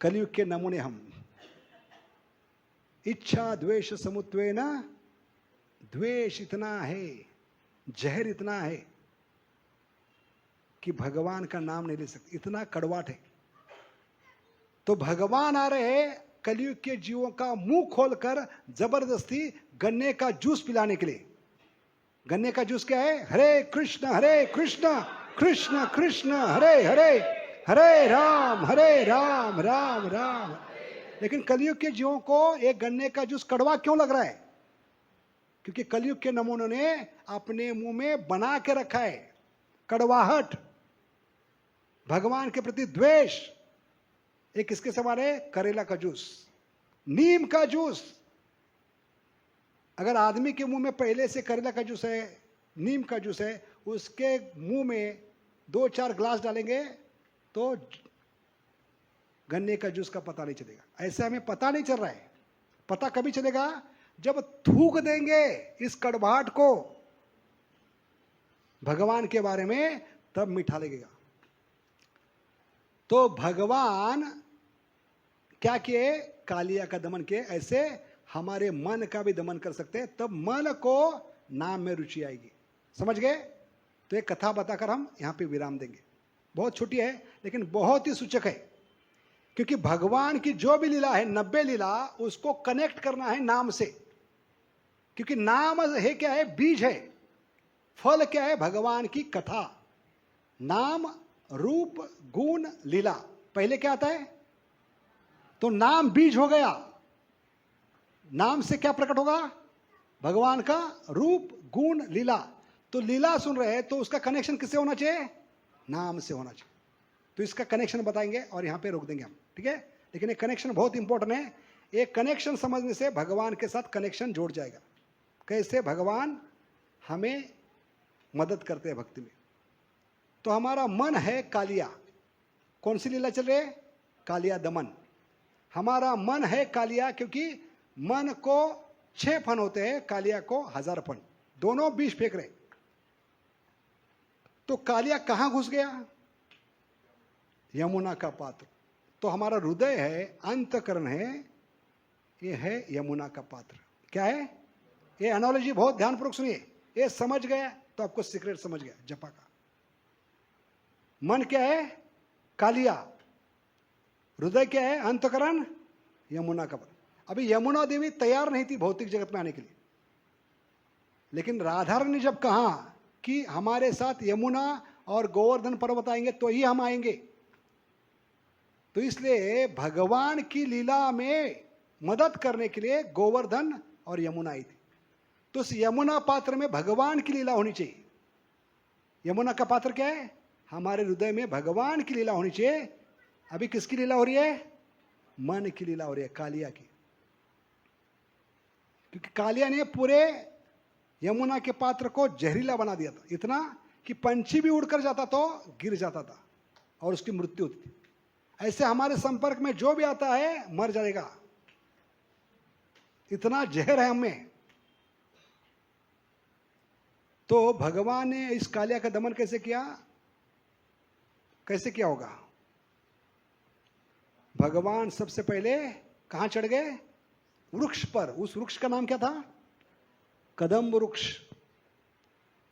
कलयुग के नमूने हम। इच्छा द्वेष समुत्वेन, द्वेष इतना है, जहर इतना है कि भगवान का नाम नहीं ले सकते, इतना कड़वाट है। तो भगवान आ रहे कलयुग के जीवों का मुंह खोलकर जबरदस्ती गन्ने का जूस पिलाने के लिए। गन्ने का जूस क्या है? हरे कृष्ण कृष्ण कृष्ण हरे हरे, हरे राम राम राम। लेकिन कलयुग के जीवों को एक गन्ने का जूस कड़वा क्यों लग रहा है? क्योंकि कलयुग के नमूनों ने अपने मुंह में बना के रखा है कड़वाहट, भगवान के प्रति द्वेष। एक किसके समान है? करेला का जूस, नीम का जूस। अगर आदमी के मुंह में पहले से करेला का जूस है, नीम का जूस है, उसके मुंह में 2-4 ग्लास डालेंगे तो गन्ने का जूस का पता नहीं चलेगा। ऐसे हमें पता नहीं चल रहा है। पता कभी चलेगा? जब थूक देंगे इस कड़वाहट को भगवान के बारे में, तब मीठा लगेगा। तो भगवान क्या किए? कालिया का दमन किए। ऐसे हमारे मन का भी दमन कर सकते हैं, तब मन को नाम में रुचि आएगी। समझ गए? तो एक कथा बताकर हम यहां पे विराम देंगे। बहुत छोटी है लेकिन बहुत ही सूचक है, क्योंकि भगवान की जो भी लीला है, 90 लीला, उसको कनेक्ट करना है नाम से। क्योंकि नाम है क्या है? बीज है। फल क्या है? भगवान की कथा। नाम, रूप, गुण, लीला। पहले क्या आता है? तो नाम बीज हो गया। नाम से क्या प्रकट होगा? भगवान का रूप, गुण, लीला। तो लीला सुन रहे हैं तो उसका कनेक्शन किससे होना चाहिए? नाम से होना चाहिए। तो इसका कनेक्शन बताएंगे और यहां पे रोक देंगे हम, ठीक है? लेकिन ये कनेक्शन बहुत इंपॉर्टेंट है। एक कनेक्शन समझने से भगवान के साथ कनेक्शन जोड़ जाएगा। कैसे भगवान हमें मदद करते हैं भक्ति में। तो हमारा मन है कालिया। कौन सी लीला चल रही है? कालिया दमन। हमारा मन है कालिया, क्योंकि मन को 6 फन होते हैं, कालिया को 1000 फन। दोनों बीज फेंक रहे। तो कालिया कहां घुस गया? यमुना का पात्र। तो हमारा हृदय है, अंतकरण है, ये है यमुना का पात्र। क्या है? ये एनालॉजी बहुत ध्यानपूर्वक सुनिए। ये समझ गया तो आपको सीक्रेट समझ गया जपा का। मन क्या है? कालिया। हृदय क्या है? अंतकरण, यमुना का पात्र। अभी यमुना देवी तैयार नहीं थी भौतिक जगत में आने के लिए, लेकिन राधा रानी ने जब कहा कि हमारे साथ यमुना और गोवर्धन पर्वत आएंगे तो ही हम आएंगे, तो इसलिए भगवान की लीला में मदद करने के लिए गोवर्धन और यमुना आई थी। तो उस यमुना पात्र में भगवान की लीला होनी चाहिए। यमुना का पात्र क्या है? हमारे हृदय में भगवान की लीला होनी चाहिए। अभी किसकी लीला हो रही है? मन की लीला हो रही है, कालिया की। क्योंकि कालिया ने पूरे यमुना के पात्र को जहरीला बना दिया था, इतना कि पंछी भी उड़कर जाता तो गिर जाता था और उसकी मृत्यु होती थी। ऐसे हमारे संपर्क में जो भी आता है मर जाएगा, इतना जहर है हमें। तो भगवान ने इस कालिया का दमन कैसे किया? कैसे किया होगा? भगवान सबसे पहले कहां चढ़ गए? वृक्ष पर। उस वृक्ष का नाम क्या था? कदम वृक्ष।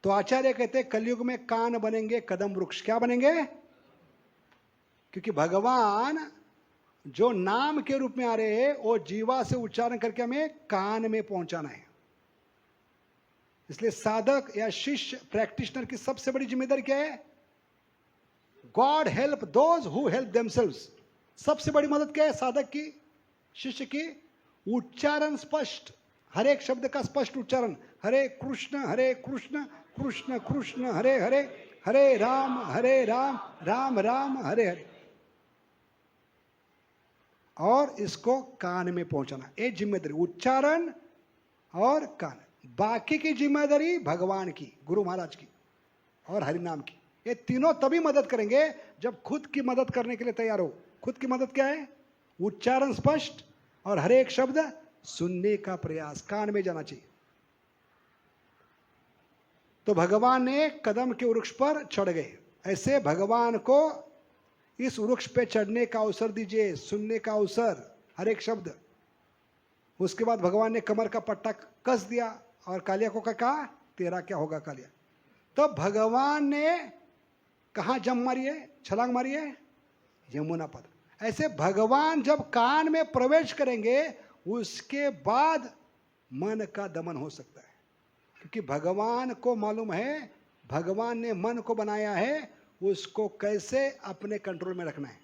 तो आचार्य कहते हैं कलयुग में कान बनेंगे कदम वृक्ष। क्या बनेंगे? क्योंकि भगवान जो नाम के रूप में आ रहे हैं वो जीवा से उच्चारण करके हमें कान में पहुंचाना है। इसलिए साधक या शिष्य, प्रैक्टिशनर की सबसे बड़ी जिम्मेदारी क्या है? God help those who help themselves. सबसे बड़ी मदद क्या है साधक की, शिष्य की? उच्चारण स्पष्ट, हर एक शब्द का स्पष्ट उच्चारण। हरे कृष्ण कृष्ण कृष्ण हरे हरे, हरे राम राम राम हरे हरे। और इसको कान में पहुंचाना, ये जिम्मेदारी उच्चारण और कान। बाकी की जिम्मेदारी भगवान की, गुरु महाराज की और हरिनाम की। ये तीनों तभी मदद करेंगे जब खुद की मदद करने के लिए तैयार हो। खुद की मदद क्या है? उच्चारण स्पष्ट और हर एक शब्द सुनने का प्रयास, कान में जाना चाहिए। तो भगवान ने कदम के वृक्ष पर चढ़ गए। ऐसे भगवान को इस वृक्ष पे चढ़ने का अवसर दीजिए, सुनने का अवसर, हर एक शब्द। उसके बाद भगवान ने कमर का पट्टा कस दिया और कालिया को कहा तेरा क्या होगा कालिया। तब भगवान ने कहा जंप मारी है, छलांग मारी है? यमुना पात्र। ऐसे भगवान जब कान में प्रवेश करेंगे उसके बाद मन का दमन हो सकता है, क्योंकि भगवान को मालूम है, भगवान ने मन को बनाया है, उसको कैसे अपने कंट्रोल में रखना है।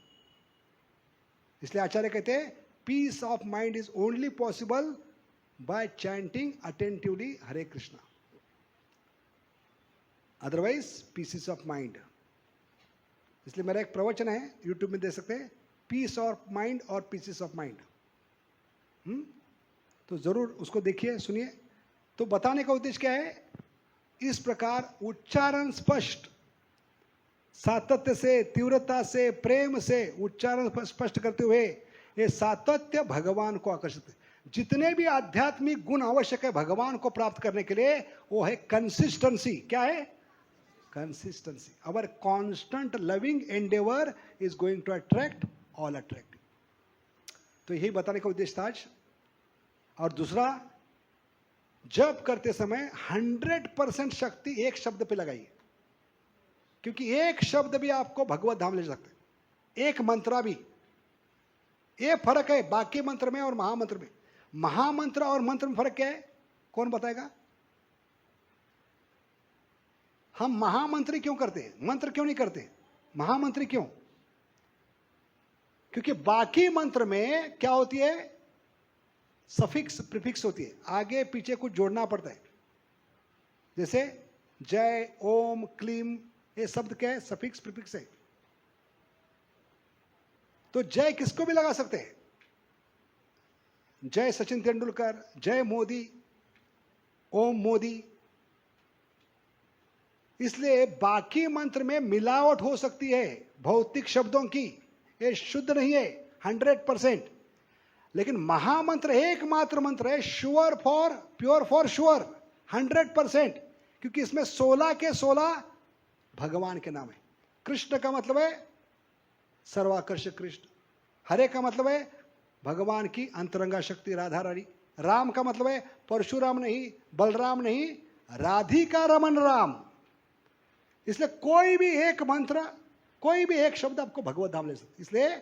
इसलिए आचार्य कहते हैं peace of mind is only possible by chanting attentively Hare Krishna, otherwise pieces of mind. इसलिए मेरा एक प्रवचन है, यूट्यूब में दे सकते हैं, पीस ऑफ माइंड और पीसेस ऑफ माइंड। तो जरूर उसको देखिए, सुनिए। तो बताने का उद्देश्य क्या है, इस प्रकार उच्चारण स्पष्ट, सातत्य से, तीव्रता से, प्रेम से उच्चारण स्पष्ट करते हुए ये सातत्य भगवान को आकर्षित है। जितने भी आध्यात्मिक गुण आवश्यक है भगवान को प्राप्त करने के लिए, वो है कंसिस्टेंसी। क्या है? Consistency. Our constant loving endeavour is going to attract all attractive. तो यही बताने का उद्देश्य था आज। और दूसरा, जप करते समय 100% शक्ति एक शब्द पे लगाइए, क्योंकि एक शब्द भी आपको भगवत धाम ले सकते हैं, एक मंत्रा भी। ये फर्क है बाकी मंत्र में और महामंत्र में। महामंत्र और मंत्र में फर्क क्या है, कौन बताएगा? हम महामंत्री क्यों करते हैं, मंत्र क्यों नहीं करते? महामंत्री क्यों? क्योंकि बाकी मंत्र में क्या होती है, सफिक्स प्रीफिक्स होती है, आगे पीछे कुछ जोड़ना पड़ता है। जैसे जय, ओम, क्लीम, ये शब्द क्या है, सफिक्स प्रीफिक्स है। तो जय किसको भी लगा सकते हैं, जय सचिन तेंदुलकर, जय मोदी, ओम मोदी। इसलिए बाकी मंत्र में मिलावट हो सकती है भौतिक शब्दों की, ये शुद्ध नहीं है 100%। लेकिन महामंत्र एकमात्र मंत्र है, sure for, pure for sure, 100%, क्योंकि इसमें 16 के 16 भगवान के नाम है। कृष्ण का मतलब है सर्वाकर्षक कृष्ण, हरे का मतलब है भगवान की अंतरंगा शक्ति राधा रानी, राम का मतलब है परशुराम नहीं, बलराम नहीं, राधिका रमन राम। इसलिए कोई भी एक मंत्र, कोई भी एक शब्द आपको भगवत धाम ले सकते। इसलिए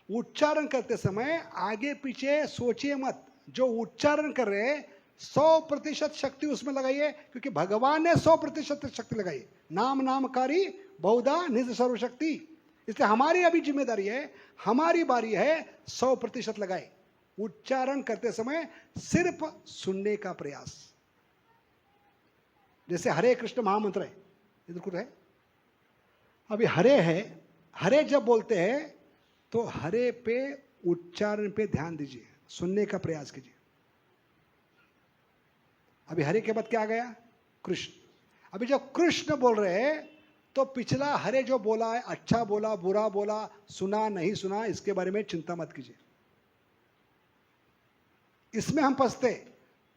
उच्चारण करते समय आगे पीछे सोचिए मत, जो उच्चारण कर रहे हैं 100% शक्ति उसमें लगाइए, क्योंकि भगवान ने 100% शक्ति लगाई। नाम नामकारी बहुधा निज सर्वशक्ति। इसलिए हमारी अभी जिम्मेदारी है, हमारी बारी है 100% लगाए। उच्चारण करते समय सिर्फ सुनने का प्रयास। जैसे हरे कृष्ण महामंत्र है, इधर कुछ है, अभी हरे है, हरे जब बोलते हैं तो हरे पे उच्चारण पे ध्यान दीजिए, सुनने का प्रयास कीजिए। अभी हरे के बाद क्या आ गया, कृष्ण। अभी जब कृष्ण बोल रहे हैं तो पिछला हरे जो बोला है, अच्छा बोला, बुरा बोला, सुना नहीं सुना, इसके बारे में चिंता मत कीजिए। इसमें हम फंसते,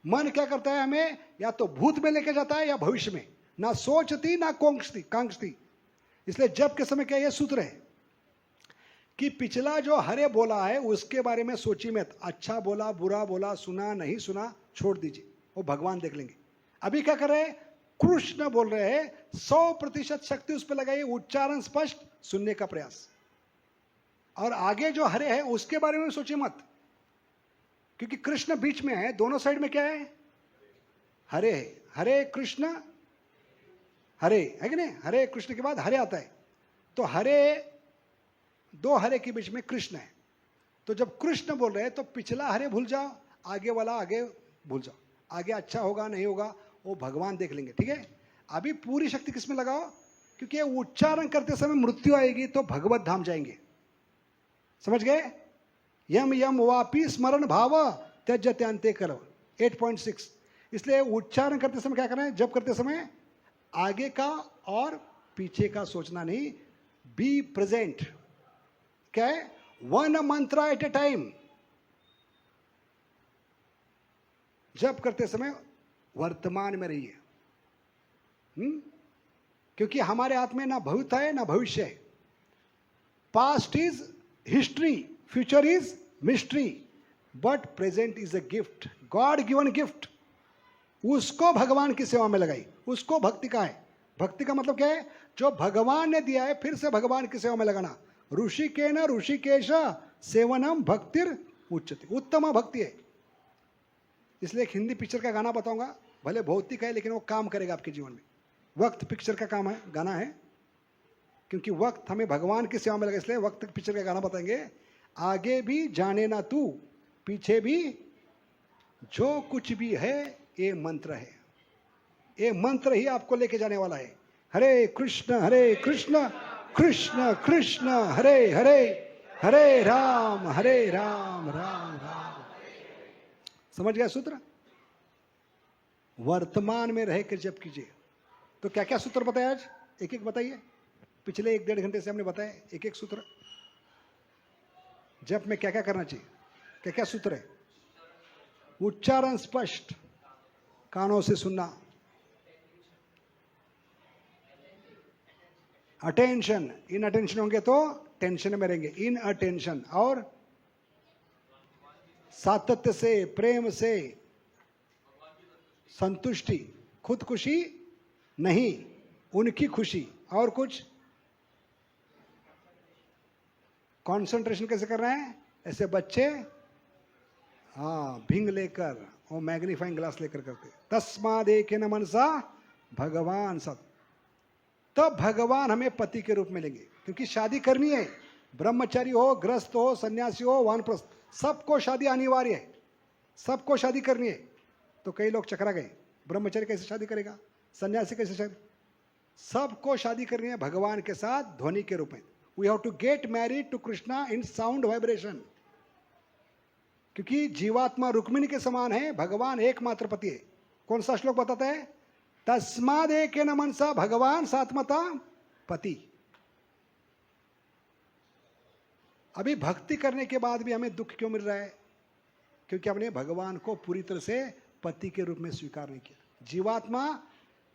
मन क्या करता है, हमें या तो भूत में लेके जाता है या भविष्य में, ना सोचती ना कांक्षती। इसलिए जब के समय क्या ये सूत्र है कि पिछला जो हरे बोला है उसके बारे में सोचिए मत, अच्छा बोला, बुरा बोला, सुना नहीं सुना, छोड़ दीजिए, वो भगवान देख लेंगे। अभी क्या कर रहे हैं, कृष्ण बोल रहे हैं, 100% शक्ति उस पर लगाइए, उच्चारण स्पष्ट, सुनने का प्रयास। और आगे जो हरे है उसके बारे में सोचिए मत, क्योंकि कृष्ण बीच में है, दोनों साइड में क्या है, हरे है। हरे कृष्ण हरे है कि नहीं, हरे कृष्ण के बाद हरे आता है, तो हरे, दो हरे के बीच में कृष्ण है। तो जब कृष्ण बोल रहे हैं तो पिछला हरे भूल जाओ, आगे वाला आगे भूल जाओ। आगे अच्छा होगा नहीं होगा वो भगवान देख लेंगे, ठीक है। अभी पूरी शक्ति किसमें लगाओ, क्योंकि उच्चारण करते समय मृत्यु आएगी तो भगवत धाम जाएंगे, समझ गए। यम यम वापी स्मरण भाव त्यजत्यांते करो, 8.6। इसलिए उच्चारण करते समय क्या करना है, जब करते समय आगे का और पीछे का सोचना नहीं, बी प्रेजेंट। क्या है, वन मंत्र एट ए टाइम। जब करते समय वर्तमान में रहिए, क्योंकि हमारे हाथ में ना भूत है ना भविष्य है। Past is history, future is mystery, but present is a gift, God given gift. उसको भगवान की सेवा में लगाई, उसको भक्ति का है। भक्ति का मतलब क्या है, जो भगवान ने दिया है फिर से भगवान की सेवा में लगाना। ऋषिकेन ऋषिकेश सेवनम भक्तिर उच्चते, उत्तम भक्ति है। इसलिए एक हिंदी पिक्चर का गाना बताऊंगा, भले भौतिक है लेकिन वो काम करेगा आपके जीवन में। वक्त पिक्चर का काम है, गाना है, क्योंकि वक्त हमें भगवान की सेवा में लगा, इसलिए वक्त पिक्चर का गाना बताएंगे। आगे भी जाने ना तू, पीछे भी जो कुछ भी है, ये मंत्र है। ये मंत्र ही आपको लेके जाने वाला है। हरे कृष्ण कृष्ण कृष्ण हरे हरे, हरे राम राम राम। समझ गया सूत्र? वर्तमान में रह कर जप कीजिए। तो क्या क्या सूत्र बताया आज? एक एक बताइए। पिछले 1-1.5 घंटे से हमने बताया एक एक सूत्र। जप में क्या क्या करना चाहिए, क्या क्या सूत्र है? उच्चारण स्पष्ट, कानों से सुनना। अटेंशन, इन अटेंशन होंगे तो टेंशन में रहेंगे, इन अटेंशन। और सातत्य से, प्रेम से, संतुष्टि, खुद खुशी नहीं, उनकी खुशी। और कुछ कंसंट्रेशन कैसे कर रहे हैं? ऐसे बच्चे हाँ भिंग लेकर, वो मैग्नीफाइंग ग्लास लेकर करते। तस्माद एकेन मनसा भगवान सब। तब भगवान हमें पति के रूप में लेंगे, क्योंकि शादी करनी है। ब्रह्मचारी हो, ग्रस्त हो, सन्यासी हो, वानप्रस्थ, सबको शादी अनिवार्य है, सबको शादी करनी है। तो कई लोग चकरा गए, ब्रह्मचारी कैसे शादी करेगा, सन्यासी कैसे शादी? सबको शादी करनी है भगवान के साथ ध्वनि के रूप में। We have to get married to Krishna in sound vibration, क्योंकि जीवात्मा रुक्मिणी के समान है, भगवान एकमात्र पति है। कौन सा श्लोक बताता है? तस्माद एकेन मनसा भगवान सात्मता पति। अभी भक्ति करने के बाद भी हमें दुख क्यों मिल रहा है? क्योंकि हमने भगवान को पूरी तरह से पति के रूप में स्वीकार नहीं किया। जीवात्मा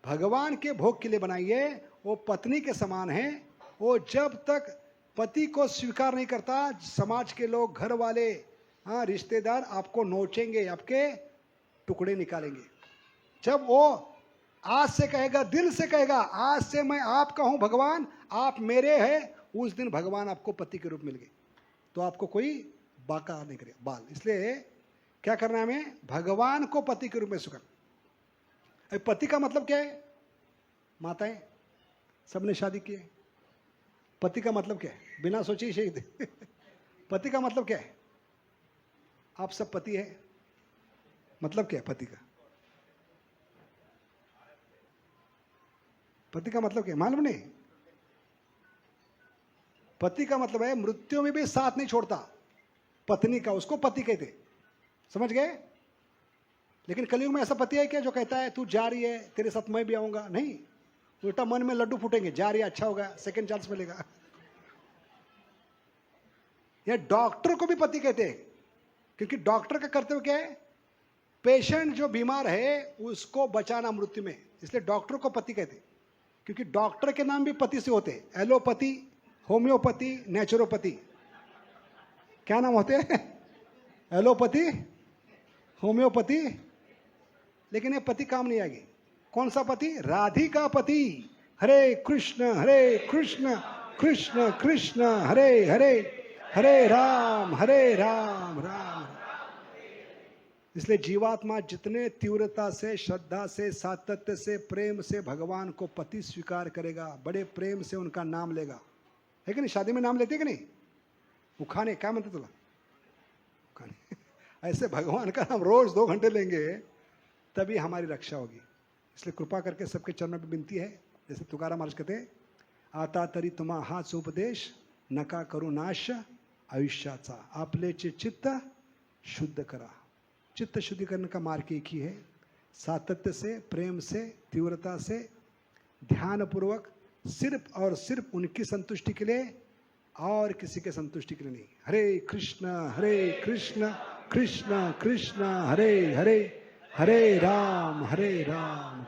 भगवान के भोग के लिए बनाई है, वो पत्नी के समान है। वो जब तक पति को स्वीकार नहीं करता, समाज के लोग, घर वाले, हाँ रिश्तेदार आपको नोचेंगे, आपके टुकड़े निकालेंगे। जब वो आज से कहेगा, दिल से कहेगा, आज से मैं आपका हूं भगवान, आप मेरे हैं, उस दिन भगवान आपको पति के रूप मिल गए, तो आपको कोई बाका नहीं करेगा, बाल। इसलिए क्या करना है हमें? भगवान को पति के रूप में स्वीकार। पति का मतलब क्या है? माताएं सबने शादी की है। पति का मतलब क्या है? बिना सोचे ही शहीद। पति का मतलब क्या है? आप सब पति है, मतलब क्या है पति का? पति का मतलब क्या? मालूम नहीं। पति का मतलब है मृत्यु में भी साथ नहीं छोड़ता पत्नी का, उसको पति कहते। समझ गए? लेकिन कलयुग में ऐसा पति है क्या जो कहता है तू जा रही है, तेरे साथ मैं भी आऊंगा? नहीं, उल्टा मन में लड्डू फूटेंगे, जा रही है अच्छा होगा, सेकंड चांस मिलेगा। यह डॉक्टर को भी पति कहते हैं, क्योंकि डॉक्टर का कर्तव्य क्या है? पेशेंट जो बीमार है उसको बचाना मृत्यु में, इसलिए डॉक्टर को पति कहते हैं। क्योंकि डॉक्टर के नाम भी पति से होते हैं। एलोपैथी, होम्योपैथी, नेचुरोपैथी, क्या नाम होते हैं? Allopathy, homeopathy. लेकिन ये पति काम नहीं आएगी। कौन सा पति? राधिका पति। हरे कृष्ण कृष्ण कृष्ण हरे हरे, हरे राम राम राम। इसलिए जीवात्मा जितने तीव्रता से, श्रद्धा से, सातत्य से, प्रेम से भगवान को पति स्वीकार करेगा, बड़े प्रेम से उनका नाम लेगा, है कि नहीं? शादी में नाम लेते कि नहीं? उखाने, क्या म्हणते तुला? उखाने। ऐसे भगवान का नाम रोज 2 घंटे लेंगे तभी हमारी रक्षा होगी। इसलिए कृपा करके सबके चरणों में विनती है, जैसे तुकाराम महाराज कहते, आता तरी तुम्हा हाच उपदेश, नका करू नाश आयुष्याचा, आपलेचे चित्त शुद्ध करा। चित्त शुद्धिकरण का मार्ग एक ही है, सातत्य से, प्रेम से, तीव्रता से, ध्यानपूर्वक, सिर्फ और सिर्फ उनकी संतुष्टि के लिए और किसी के संतुष्टि के लिए नहीं। हरे कृष्ण कृष्ण कृष्ण हरे हरे, हरे राम राम।